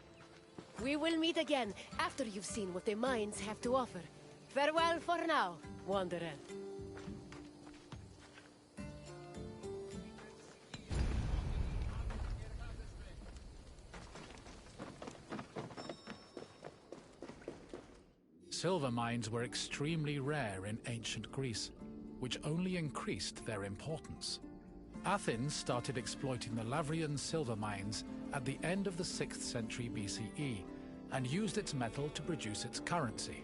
We will meet again after you've seen what the mines have to offer. Farewell for now, wanderer. Silver mines were extremely rare in ancient Greece, which only increased their importance. Athens started exploiting the Lavrian silver mines at the end of the 6th century BCE and used its metal to produce its currency.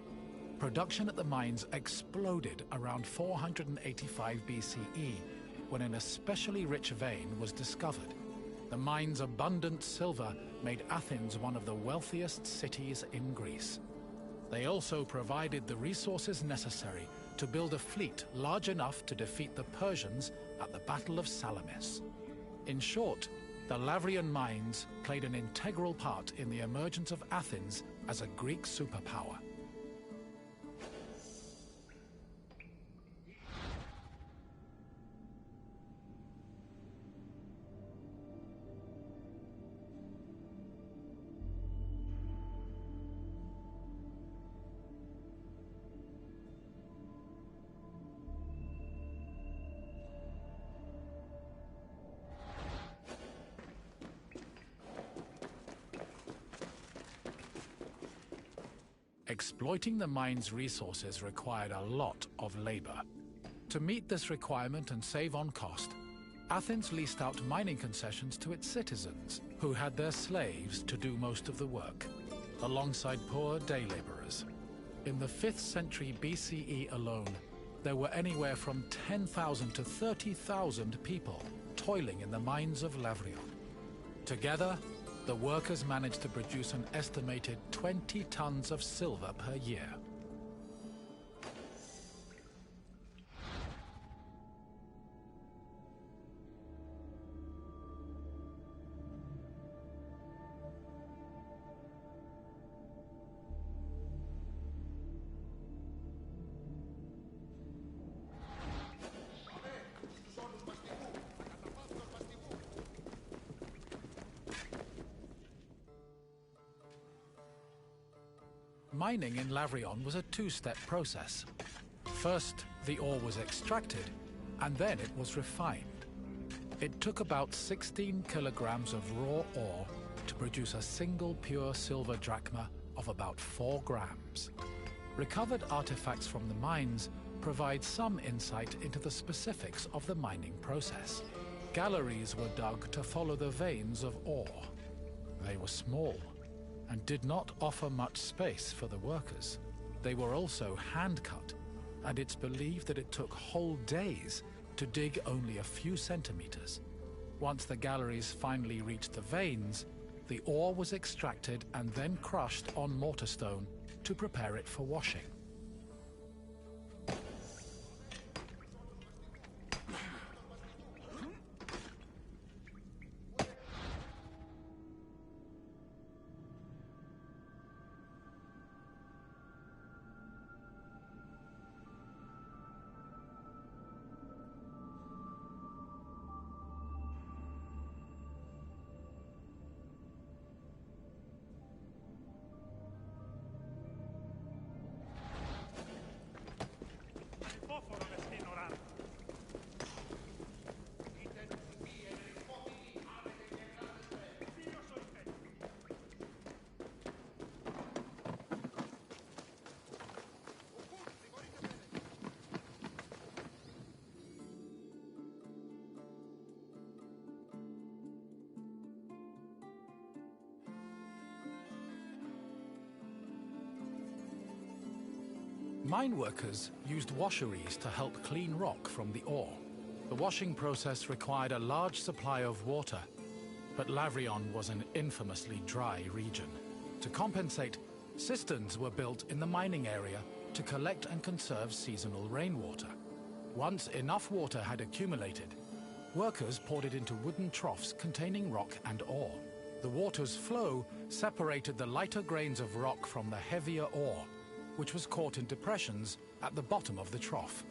Production at the mines exploded around 485 BCE when an especially rich vein was discovered. The mine's abundant silver made Athens one of the wealthiest cities in Greece. They also provided the resources necessary to build a fleet large enough to defeat the Persians at the Battle of Salamis. In short, the Lavrian mines played an integral part in the emergence of Athens as a Greek superpower. Exploiting the mine's resources required a lot of labor. To meet this requirement and save on cost, Athens leased out mining concessions to its citizens, who had their slaves to do most of the work, alongside poor day laborers. In the 5th century BCE alone, there were anywhere from 10,000 to 30,000 people toiling in the mines of Lavrion. Together, the workers managed to produce an estimated 20 tons of silver per year. Mining in Lavrion was a two-step process. First, the ore was extracted, and then it was refined. It took about 16 kilograms of raw ore to produce a single pure silver drachma of about 4 grams. Recovered artifacts from the mines provide some insight into the specifics of the mining process. Galleries were dug to follow the veins of ore. They were small and did not offer much space for the workers. They were also hand-cut, and it's believed that it took whole days to dig only a few centimeters. Once the galleries finally reached the veins, the ore was extracted and then crushed on mortar stone to prepare it for washing. Mine workers used washeries to help clean rock from the ore. The washing process required a large supply of water, but Lavrion was an infamously dry region. To compensate, cisterns were built in the mining area to collect and conserve seasonal rainwater. Once enough water had accumulated, workers poured it into wooden troughs containing rock and ore. The water's flow separated the lighter grains of rock from the heavier ore, which was caught in depressions at the bottom of the trough.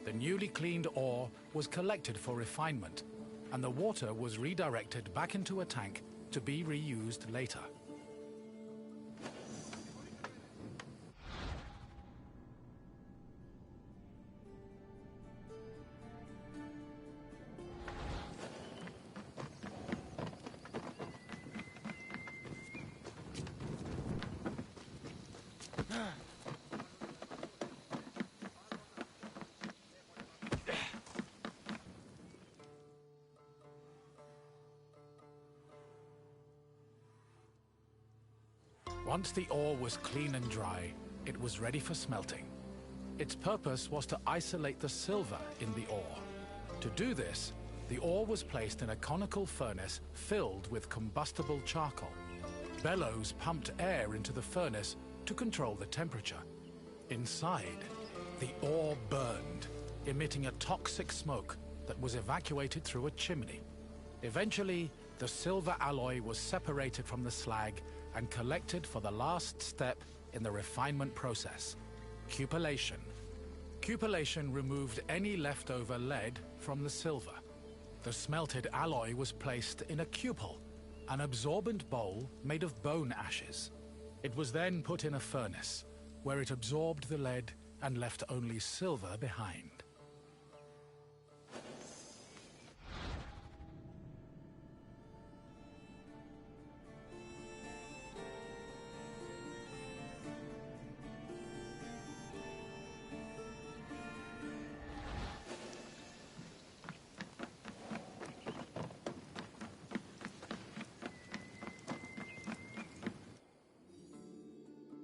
The newly cleaned ore was collected for refinement, and the water was redirected back into a tank to be reused later. Once the ore was clean and dry, it was ready for smelting. Its purpose was to isolate the silver in the ore. To do this, the ore was placed in a conical furnace filled with combustible charcoal. Bellows pumped air into the furnace to control the temperature. Inside, The ore burned, emitting a toxic smoke that was evacuated through a chimney. Eventually, the silver alloy was separated from the slag and collected for the last step in the refinement process, cupellation. Cupellation removed any leftover lead from the silver. The smelted alloy was placed in a cupel, an absorbent bowl made of bone ashes. It was then put in a furnace, where it absorbed the lead and left only silver behind.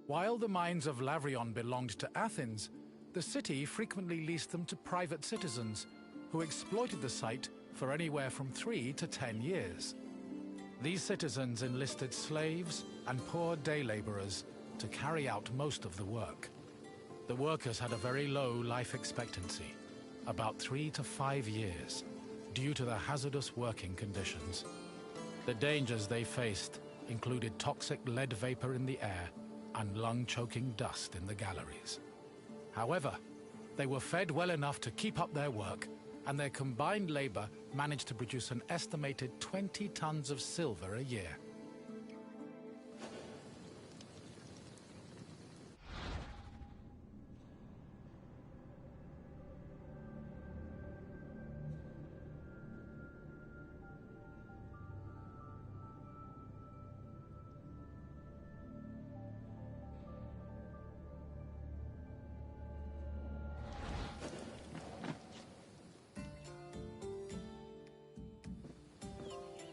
While the mines of Lavrion belonged to Athens, the city frequently leased them to private citizens who exploited the site for anywhere from 3 to 10 years. These citizens enlisted slaves and poor day laborers to carry out most of the work. The workers had a very low life expectancy, about 3 to 5 years, due to the hazardous working conditions. The dangers they faced included toxic lead vapor in the air and lung-choking dust in the galleries. However, they were fed well enough to keep up their work, and their combined labor managed to produce an estimated 20 tons of silver a year.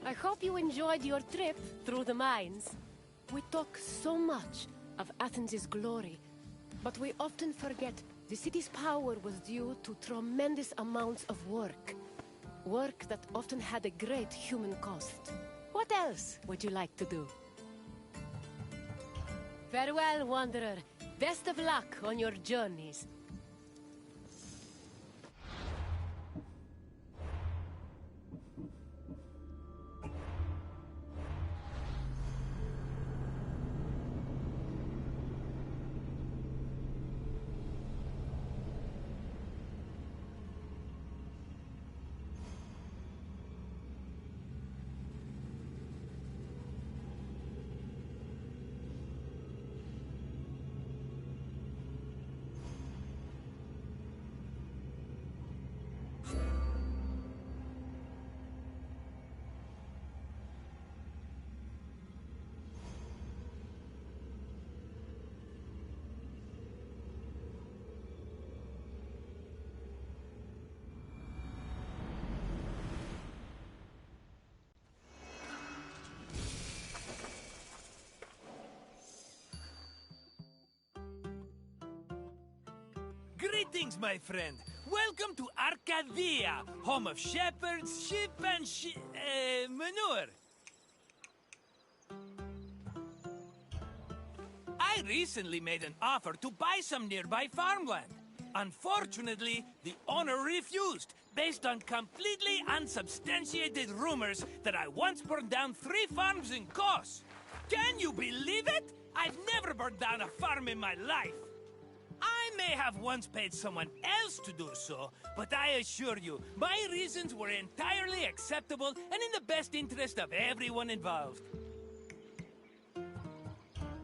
I hope you enjoyed your trip through the mines. We talk so much of Athens' glory, but we often forget the city's power was due to tremendous amounts of work. Work that often had a great human cost. What else would you like to do? Farewell, Wanderer. Best of luck on your journeys. Greetings, my friend. Welcome to Arcadia, home of shepherds, sheep, and manure. I recently made an offer to buy some nearby farmland. Unfortunately, the owner refused, based on completely unsubstantiated rumors that I once burned down 3 farms in Kos. Can you believe it? I've never burned down a farm in my life. I may have once paid someone else to do so, but I assure you, my reasons were entirely acceptable and in the best interest of everyone involved.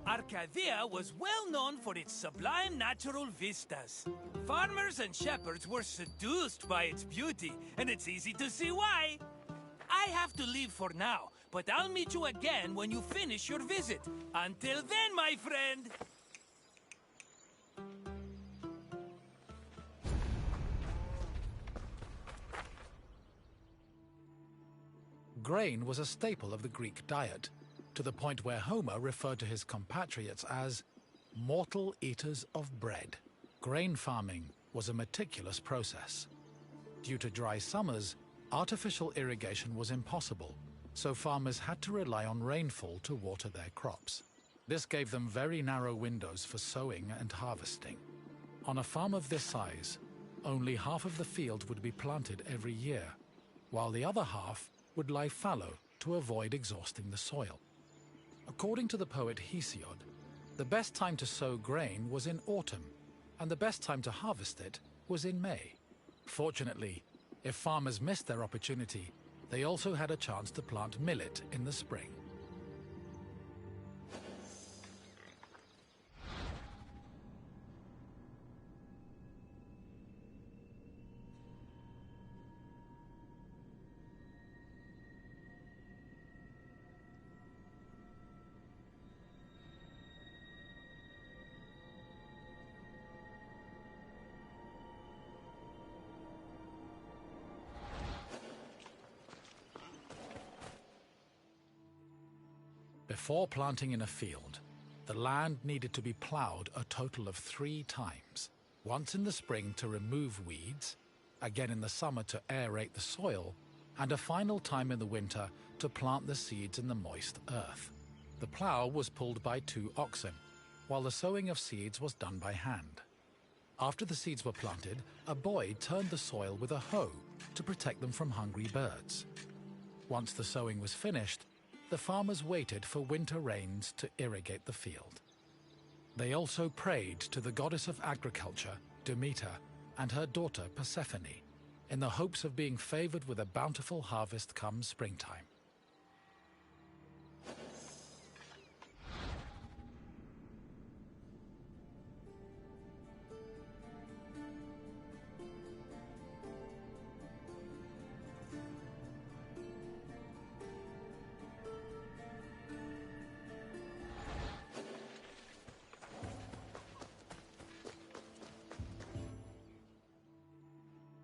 Arcadia was well known for its sublime natural vistas. Farmers and shepherds were seduced by its beauty, and it's easy to see why. I have to leave for now, but I'll meet you again when you finish your visit. Until then, my friend! Grain was a staple of the Greek diet, to the point where Homer referred to his compatriots as mortal eaters of bread. Grain farming was a meticulous process. Due to dry summers, artificial irrigation was impossible, so farmers had to rely on rainfall to water their crops. This gave them very narrow windows for sowing and harvesting. On a farm of this size, only half of the field would be planted every year, while the other half would lie fallow to avoid exhausting the soil. According to the poet Hesiod, the best time to sow grain was in autumn, and the best time to harvest it was in May. Fortunately, if farmers missed their opportunity, they also had a chance to plant millet in the spring. Before planting in a field, the land needed to be plowed a total of 3 times. Once in the spring to remove weeds, again in the summer to aerate the soil, and a final time in the winter to plant the seeds in the moist earth. The plow was pulled by 2 oxen, while the sowing of seeds was done by hand. After the seeds were planted, a boy turned the soil with a hoe to protect them from hungry birds. Once the sowing was finished, the farmers waited for winter rains to irrigate the field. They also prayed to the goddess of agriculture, Demeter, and her daughter Persephone, in the hopes of being favored with a bountiful harvest come springtime.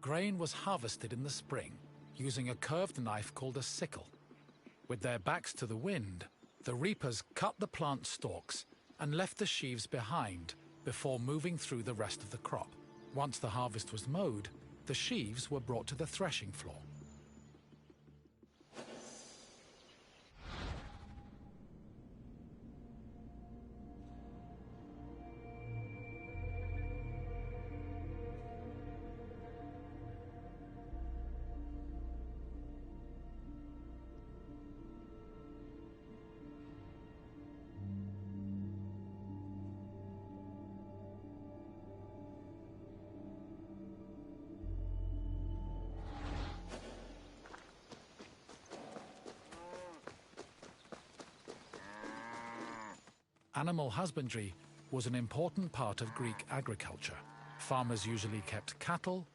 Grain was harvested in the spring using a curved knife called a sickle. With their backs to the wind, the reapers cut the plant stalks and left the sheaves behind before moving through the rest of the crop. Once the harvest was mowed, the sheaves were brought to the threshing floor. Animal husbandry was an important part of Greek agriculture. Farmers usually kept cattle,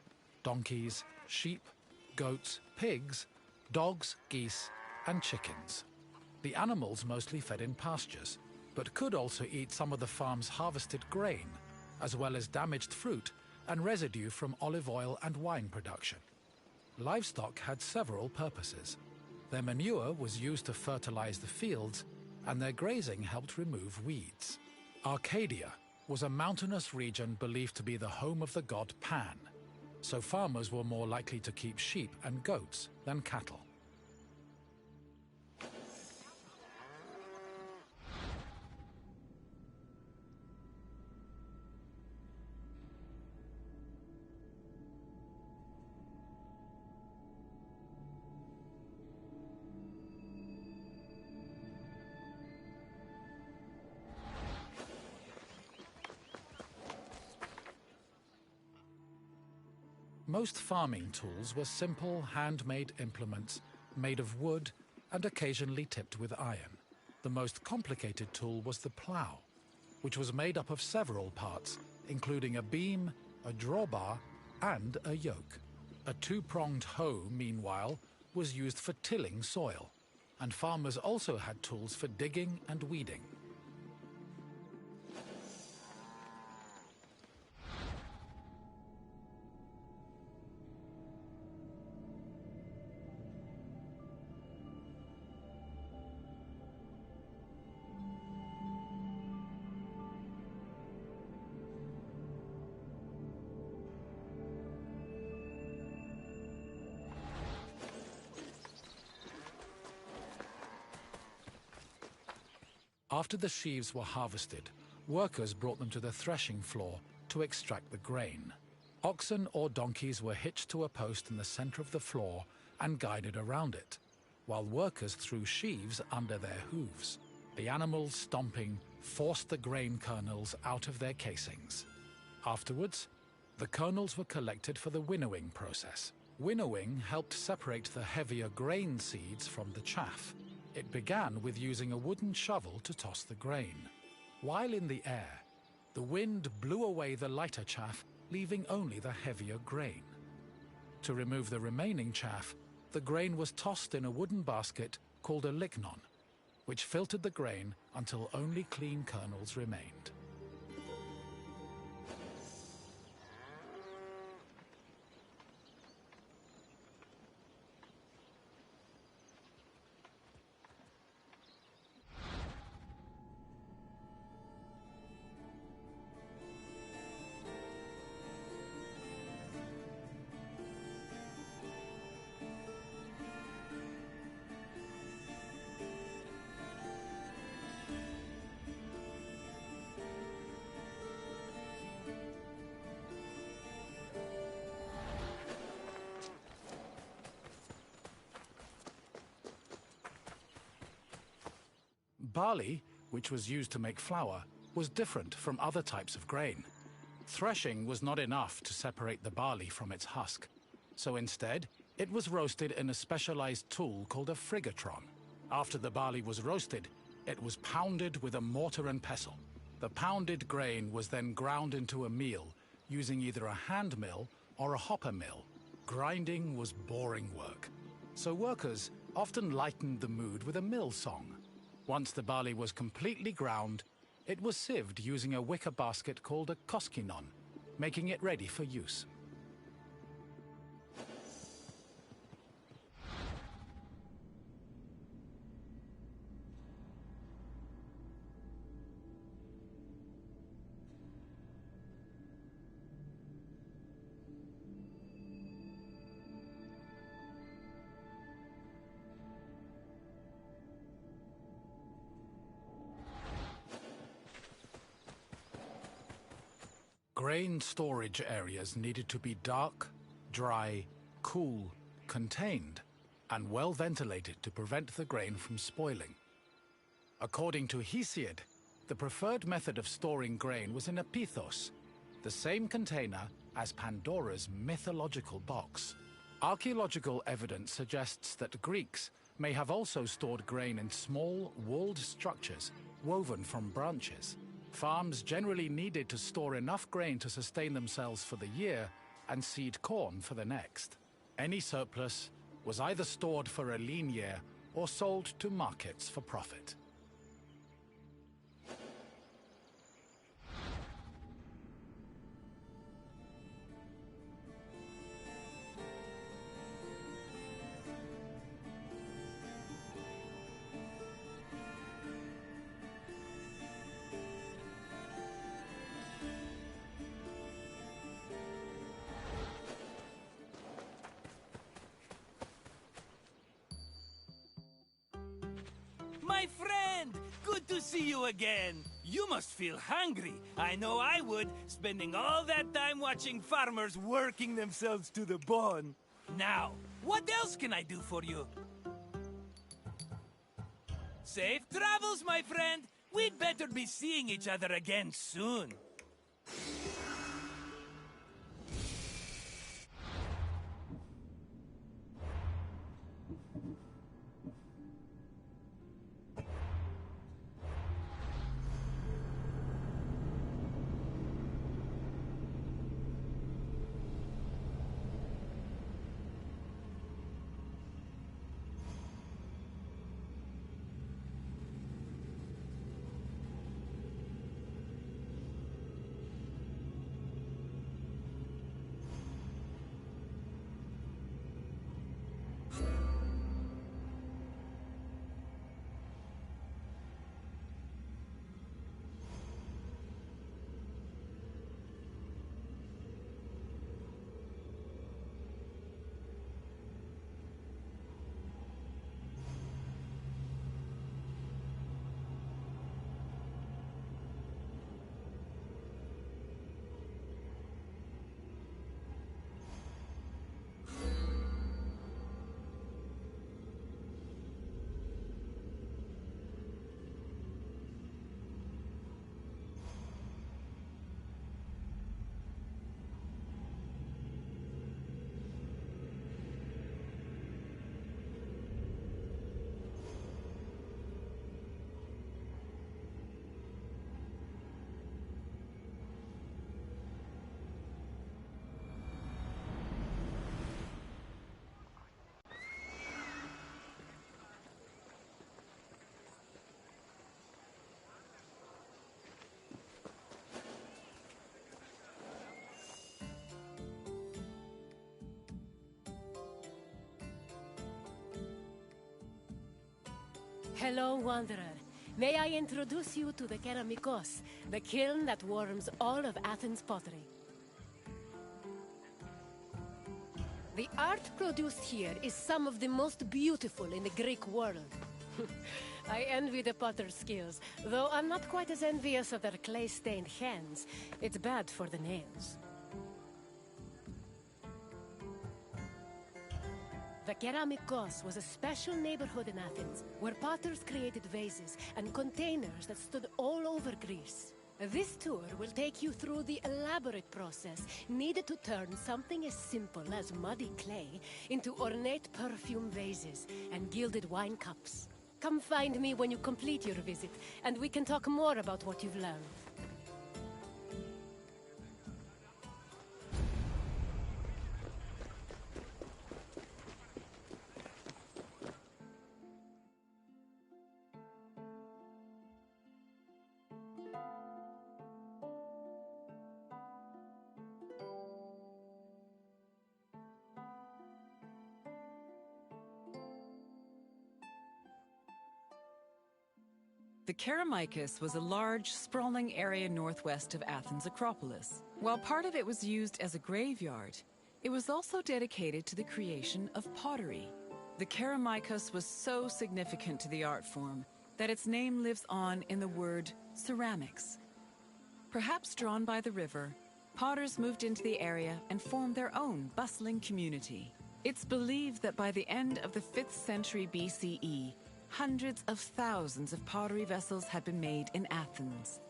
donkeys, sheep, goats, pigs, dogs, geese, and chickens. The animals mostly fed in pastures, but could also eat some of the farm's harvested grain, as well as damaged fruit and residue from olive oil and wine production. Livestock had several purposes. Their manure was used to fertilize the fields, and their grazing helped remove weeds. Arcadia was a mountainous region believed to be the home of the god Pan, so farmers were more likely to keep sheep and goats than cattle. Most farming tools were simple, handmade implements made of wood and occasionally tipped with iron. The most complicated tool was the plough, which was made up of several parts, including a beam, a drawbar, and a yoke. A 2-pronged hoe, meanwhile, was used for tilling soil, and farmers also had tools for digging and weeding. After the sheaves were harvested, workers brought them to the threshing floor to extract the grain. Oxen or donkeys were hitched to a post in the center of the floor and guided around it, while workers threw sheaves under their hooves. The animals stomping forced the grain kernels out of their casings. Afterwards, the kernels were collected for the winnowing process. Winnowing helped separate the heavier grain seeds from the chaff. It began with using a wooden shovel to toss the grain. While in the air, the wind blew away the lighter chaff, leaving only the heavier grain. To remove the remaining chaff, the grain was tossed in a wooden basket called a lignon, which filtered the grain until only clean kernels remained. Barley, which was used to make flour, was different from other types of grain. Threshing was not enough to separate the barley from its husk, so instead, it was roasted in a specialized tool called a frigatron. After the barley was roasted, it was pounded with a mortar and pestle. The pounded grain was then ground into a meal using either a hand mill or a hopper mill. Grinding was boring work, so workers often lightened the mood with a mill song. Once the barley was completely ground, it was sieved using a wicker basket called a koskinon, making it ready for use. Grain storage areas needed to be dark, dry, cool, contained, and well ventilated to prevent the grain from spoiling. According to Hesiod, the preferred method of storing grain was in a pithos, the same container as Pandora's mythological box. Archaeological evidence suggests that Greeks may have also stored grain in small, walled structures woven from branches. Farms generally needed to store enough grain to sustain themselves for the year and seed corn for the next. Any surplus was either stored for a lean year or sold to markets for profit. My friend! Good to see you again! You must feel hungry. I know I would, spending all that time watching farmers working themselves to the bone. Now, what else can I do for you? Safe travels, my friend! We'd better be seeing each other again soon. Hello, Wanderer. May I introduce you to the Keramikos, the kiln that warms all of Athens' pottery. The art produced here is some of the most beautiful in the Greek world. I envy the potter's skills, though I'm not quite as envious of their clay-stained hands. It's bad for the nails. The Keramikos was a special neighborhood in Athens, where potters created vases and containers that stood all over Greece. This tour will take you through the elaborate process needed to turn something as simple as muddy clay into ornate perfume vases and gilded wine cups. Come find me when you complete your visit, and we can talk more about what you've learned. The Keramikos was a large, sprawling area northwest of Athens' Acropolis. While part of it was used as a graveyard, it was also dedicated to the creation of pottery. The Keramikos was so significant to the art form that its name lives on in the word ceramics. Perhaps drawn by the river, potters moved into the area and formed their own bustling community. It's believed that by the end of the 5th century BCE, hundreds of thousands of pottery vessels had been made in Athens,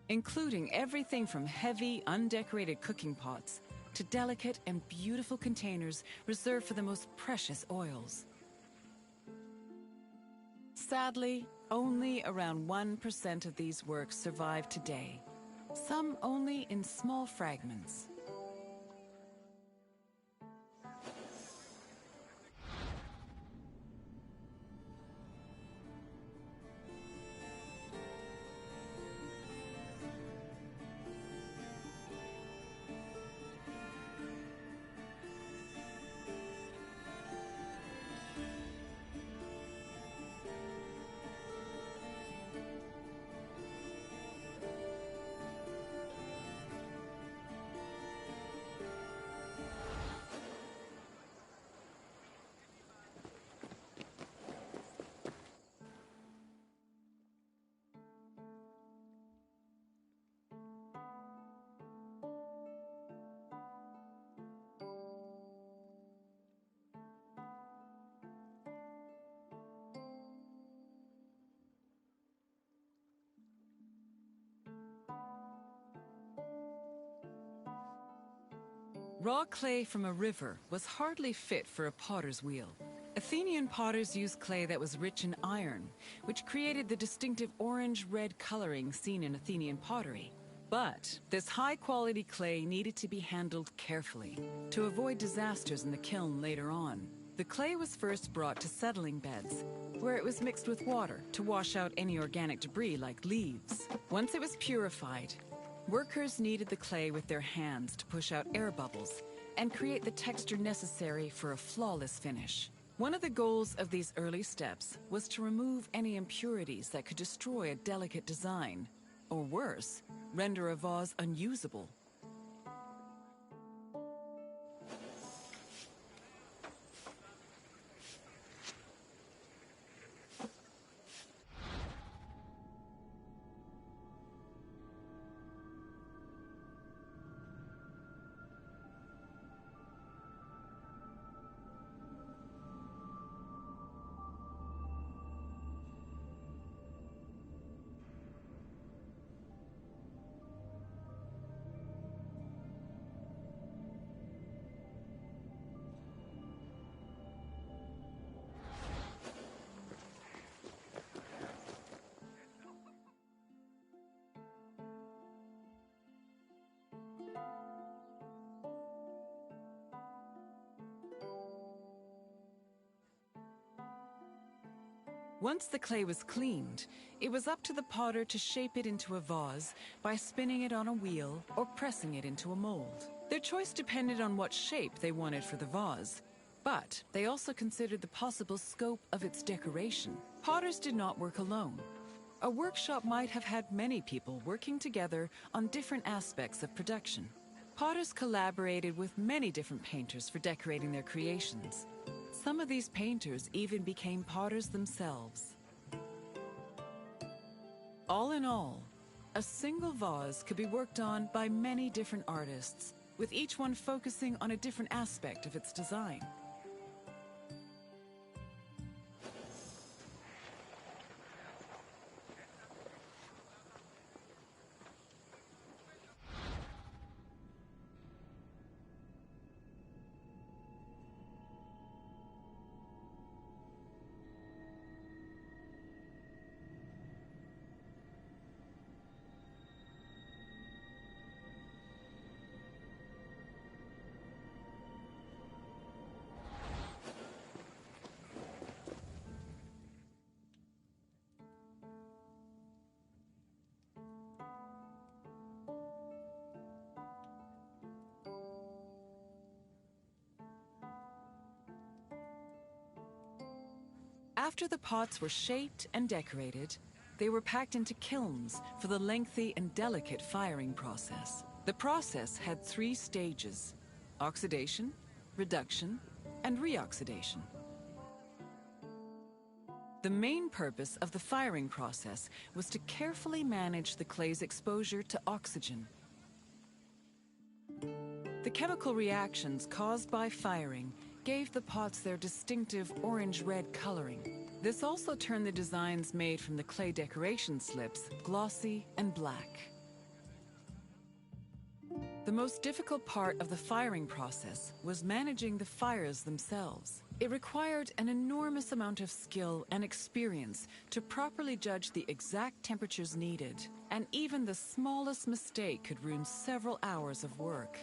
including everything from heavy, undecorated cooking pots to delicate and beautiful containers reserved for the most precious oils. Sadly, only around 1% of these works survive today, some only in small fragments. Raw clay from a river was hardly fit for a potter's wheel. Athenian potters used clay that was rich in iron, which created the distinctive orange-red coloring seen in Athenian pottery. But this high-quality clay needed to be handled carefully to avoid disasters in the kiln later on. The clay was first brought to settling beds, where it was mixed with water to wash out any organic debris like leaves. Once it was purified, workers kneaded the clay with their hands to push out air bubbles and create the texture necessary for a flawless finish. One of the goals of these early steps was to remove any impurities that could destroy a delicate design, or worse, render a vase unusable. Once the clay was cleaned, it was up to the potter to shape it into a vase by spinning it on a wheel or pressing it into a mold. Their choice depended on what shape they wanted for the vase, But they also considered the possible scope of its decoration. Potters did not work alone. A workshop might have had many people working together on different aspects of production. Potters collaborated with many different painters for decorating their creations. Some of these painters even became potters themselves. All in all, a single vase could be worked on by many different artists, with each one focusing on a different aspect of its design. After the pots were shaped and decorated, they were packed into kilns for the lengthy and delicate firing process. The process had 3 stages: oxidation, reduction, and reoxidation. The main purpose of the firing process was to carefully manage the clay's exposure to oxygen. The chemical reactions caused by firing gave the pots their distinctive orange-red coloring. This also turned the designs made from the clay decoration slips glossy and black. The most difficult part of the firing process was managing the fires themselves. It required an enormous amount of skill and experience to properly judge the exact temperatures needed, and even the smallest mistake could ruin several hours of work.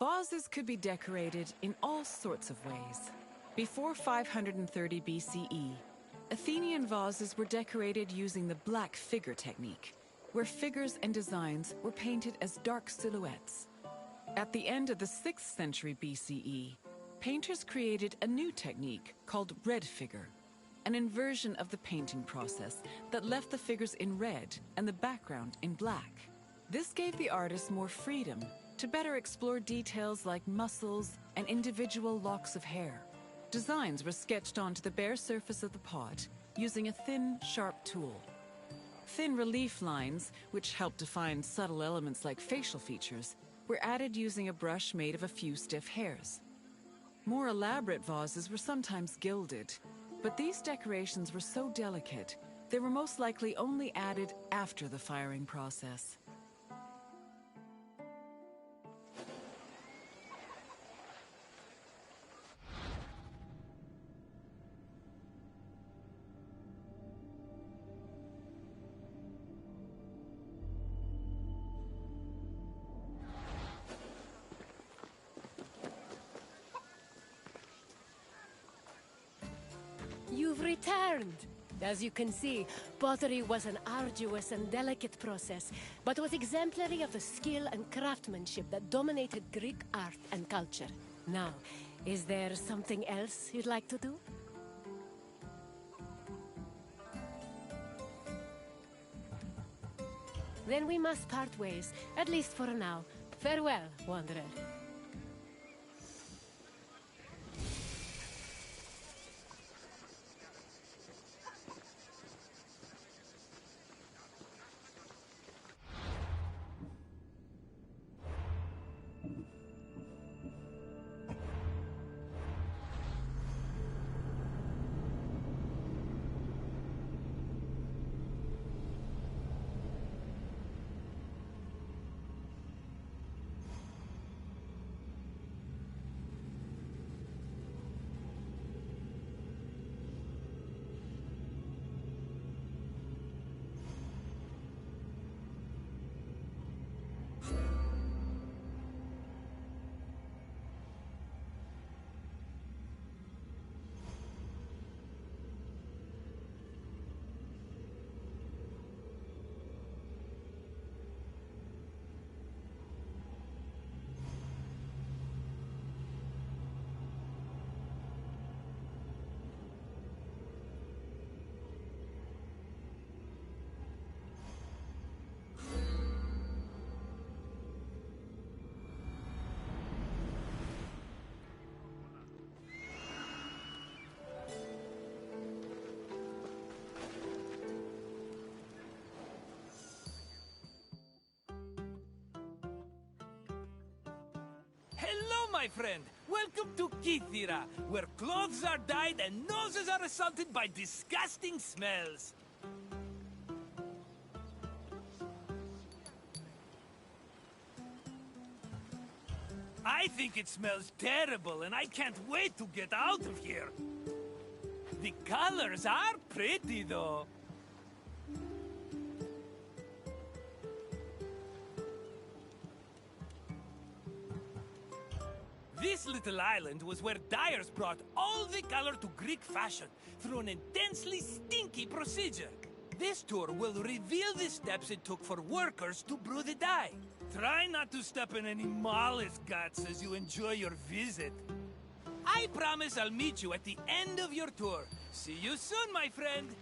Vases could be decorated in all sorts of ways. Before 530 BCE, Athenian vases were decorated using the black figure technique, where figures and designs were painted as dark silhouettes. At the end of the 6th century BCE, painters created a new technique called red figure, an inversion of the painting process that left the figures in red and the background in black. This gave the artist more freedom to better explore details like muscles and individual locks of hair. Designs were sketched onto the bare surface of the pot using a thin, sharp tool. Thin relief lines, which helped define subtle elements like facial features, were added using a brush made of a few stiff hairs. More elaborate vases were sometimes gilded, but these decorations were so delicate, they were most likely only added after the firing process. You've returned! As you can see, pottery was an arduous and delicate process, but was exemplary of the skill and craftsmanship that dominated Greek art and culture. Now, is there something else you'd like to do? Then we must part ways, at least for now. Farewell, wanderer. Hello, my friend. Welcome to Kithira, where clothes are dyed and noses are assaulted by disgusting smells. I think it smells terrible, and I can't wait to get out of here. The colors are pretty, though. This little island was where dyers brought all the color to Greek fashion through an intensely stinky procedure. This tour will reveal the steps it took for workers to brew the dye. Try not to step in any mollusk guts as you enjoy your visit. I promise I'll meet you at the end of your tour. See you soon, my friend.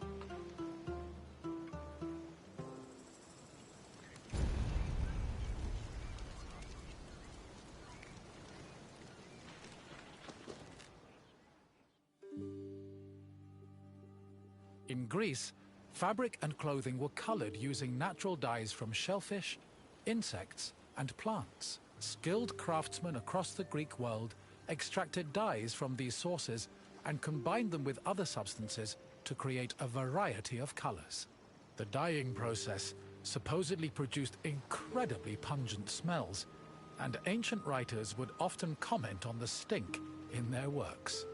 In Greece, fabric and clothing were colored using natural dyes from shellfish, insects, and plants. Skilled craftsmen across the Greek world extracted dyes from these sources and combined them with other substances to create a variety of colors. The dyeing process supposedly produced incredibly pungent smells, and ancient writers would often comment on the stink in their works.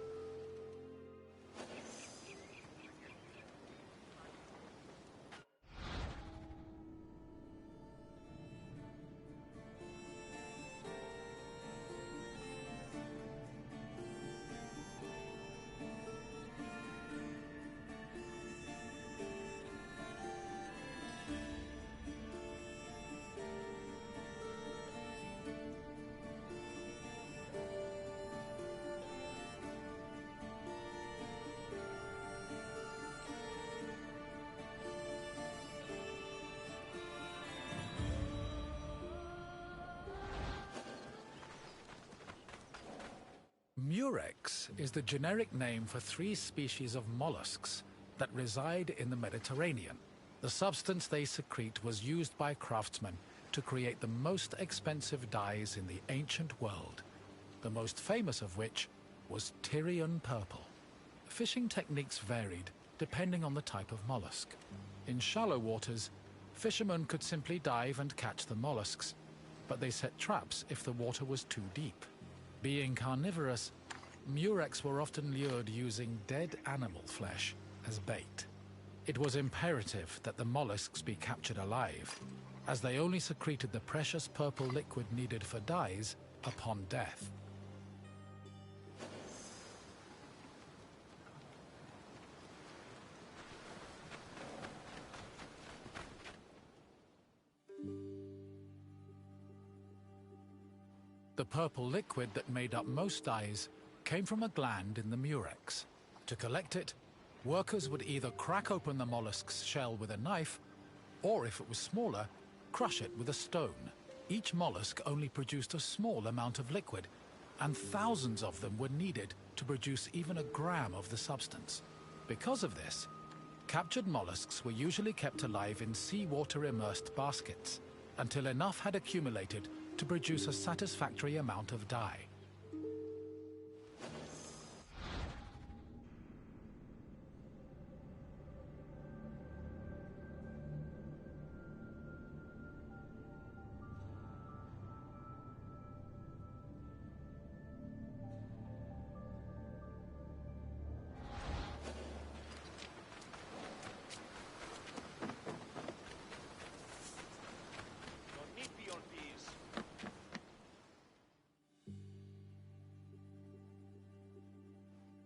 Murex is the generic name for 3 species of mollusks that reside in the Mediterranean. The substance they secrete was used by craftsmen to create the most expensive dyes in the ancient world, the most famous of which was Tyrian purple. Fishing techniques varied depending on the type of mollusk. In shallow waters, fishermen could simply dive and catch the mollusks, but they set traps if the water was too deep. Being carnivorous, murex were often lured using dead animal flesh as bait. It was imperative that the mollusks be captured alive, as they only secreted the precious purple liquid needed for dyes upon death. The purple liquid that made up most dyes came from a gland in the murex. To collect it, workers would either crack open the mollusk's shell with a knife, or if it was smaller, crush it with a stone. Each mollusk only produced a small amount of liquid, and thousands of them were needed to produce even a gram of the substance. Because of this, captured mollusks were usually kept alive in seawater-immersed baskets until enough had accumulated to produce a satisfactory amount of dye.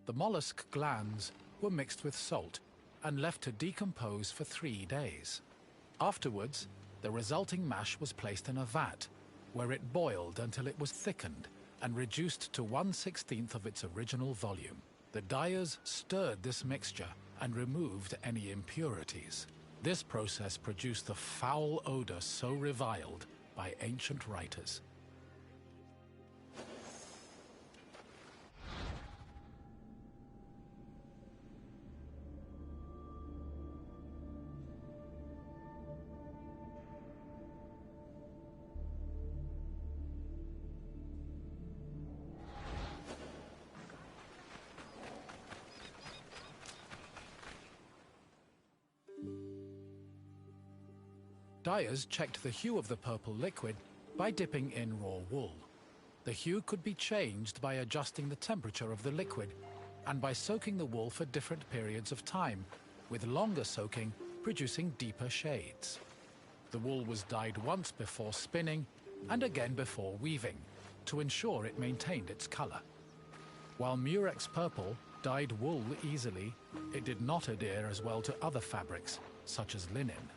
The mollusk glands were mixed with salt and left to decompose for 3 days. Afterwards, the resulting mash was placed in a vat, where it boiled until it was thickened and reduced to 1/16 of its original volume. The dyers stirred this mixture and removed any impurities. This process produced the foul odor so reviled by ancient writers. Dyers checked the hue of the purple liquid by dipping in raw wool. The hue could be changed by adjusting the temperature of the liquid and by soaking the wool for different periods of time, with longer soaking producing deeper shades. The wool was dyed once before spinning and again before weaving to ensure it maintained its color. While Murex purple dyed wool easily, it did not adhere as well to other fabrics, such as linen.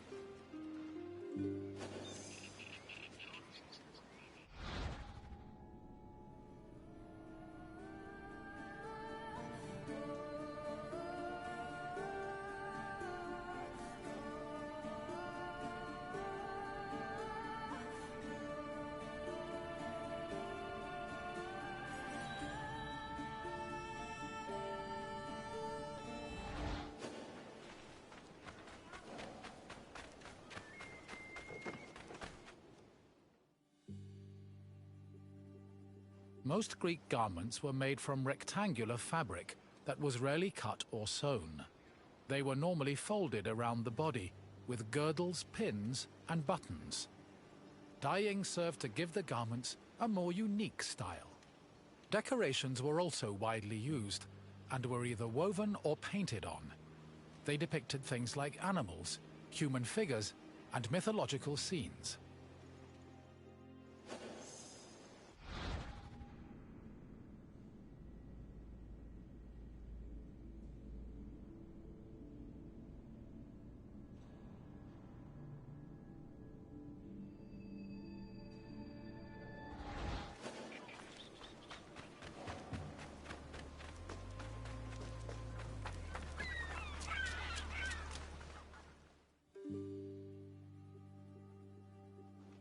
Most Greek garments were made from rectangular fabric that was rarely cut or sewn. They were normally folded around the body, with girdles, pins, and buttons. Dyeing served to give the garments a more unique style. Decorations were also widely used, and were either woven or painted on. They depicted things like animals, human figures, and mythological scenes.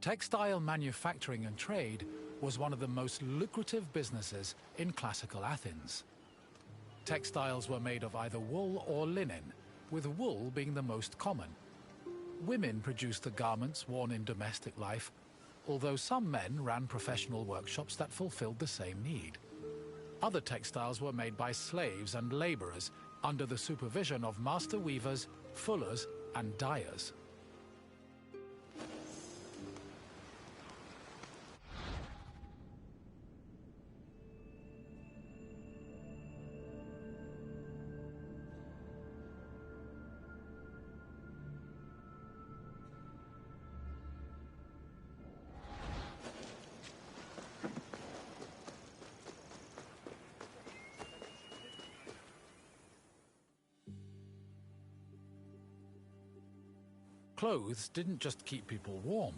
Textile manufacturing and trade was one of the most lucrative businesses in classical Athens. Textiles were made of either wool or linen, with wool being the most common. Women produced the garments worn in domestic life, although some men ran professional workshops that fulfilled the same need. Other textiles were made by slaves and laborers under the supervision of master weavers, fullers, and dyers. Clothes didn't just keep people warm.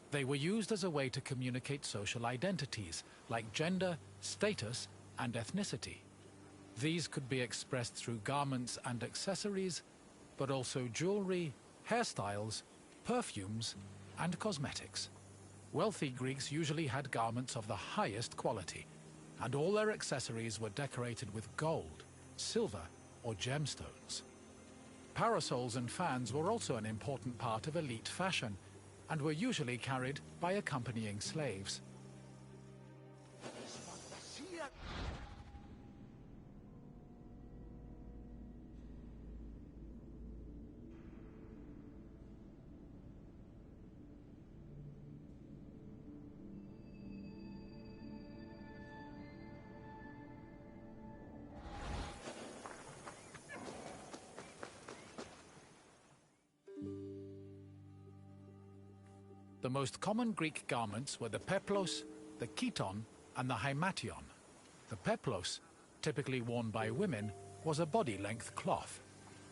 They were used as a way to communicate social identities, like gender, status, and ethnicity. These could be expressed through garments and accessories, but also jewelry, hairstyles, perfumes, and cosmetics. Wealthy Greeks usually had garments of the highest quality, and all their accessories were decorated with gold, silver, or gemstones. Parasols and fans were also an important part of elite fashion, and were usually carried by accompanying slaves. The most common Greek garments were the peplos, the chiton, and the hymation. The peplos, typically worn by women, was a body-length cloth.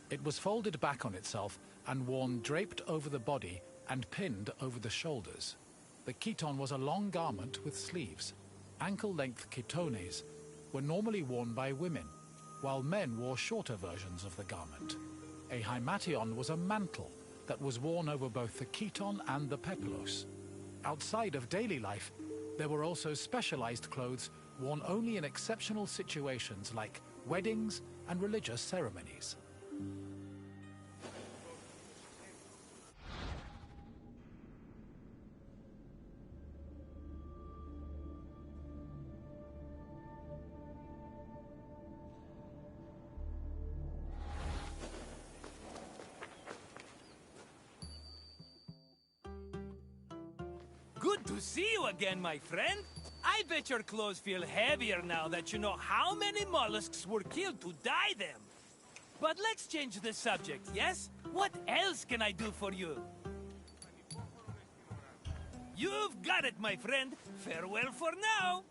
It was folded back on itself and worn draped over the body and pinned over the shoulders. The chiton was a long garment with sleeves. Ankle-length chitones were normally worn by women, while men wore shorter versions of the garment. A hymation was a mantle that was worn over both the chiton and the peplos. Outside of daily life, there were also specialized clothes worn only in exceptional situations like weddings and religious ceremonies. Good to see you again, my friend. I bet your clothes feel heavier now that you know how many mollusks were killed to dye them. But let's change the subject, yes? What else can I do for you? You've got it, my friend. Farewell for now.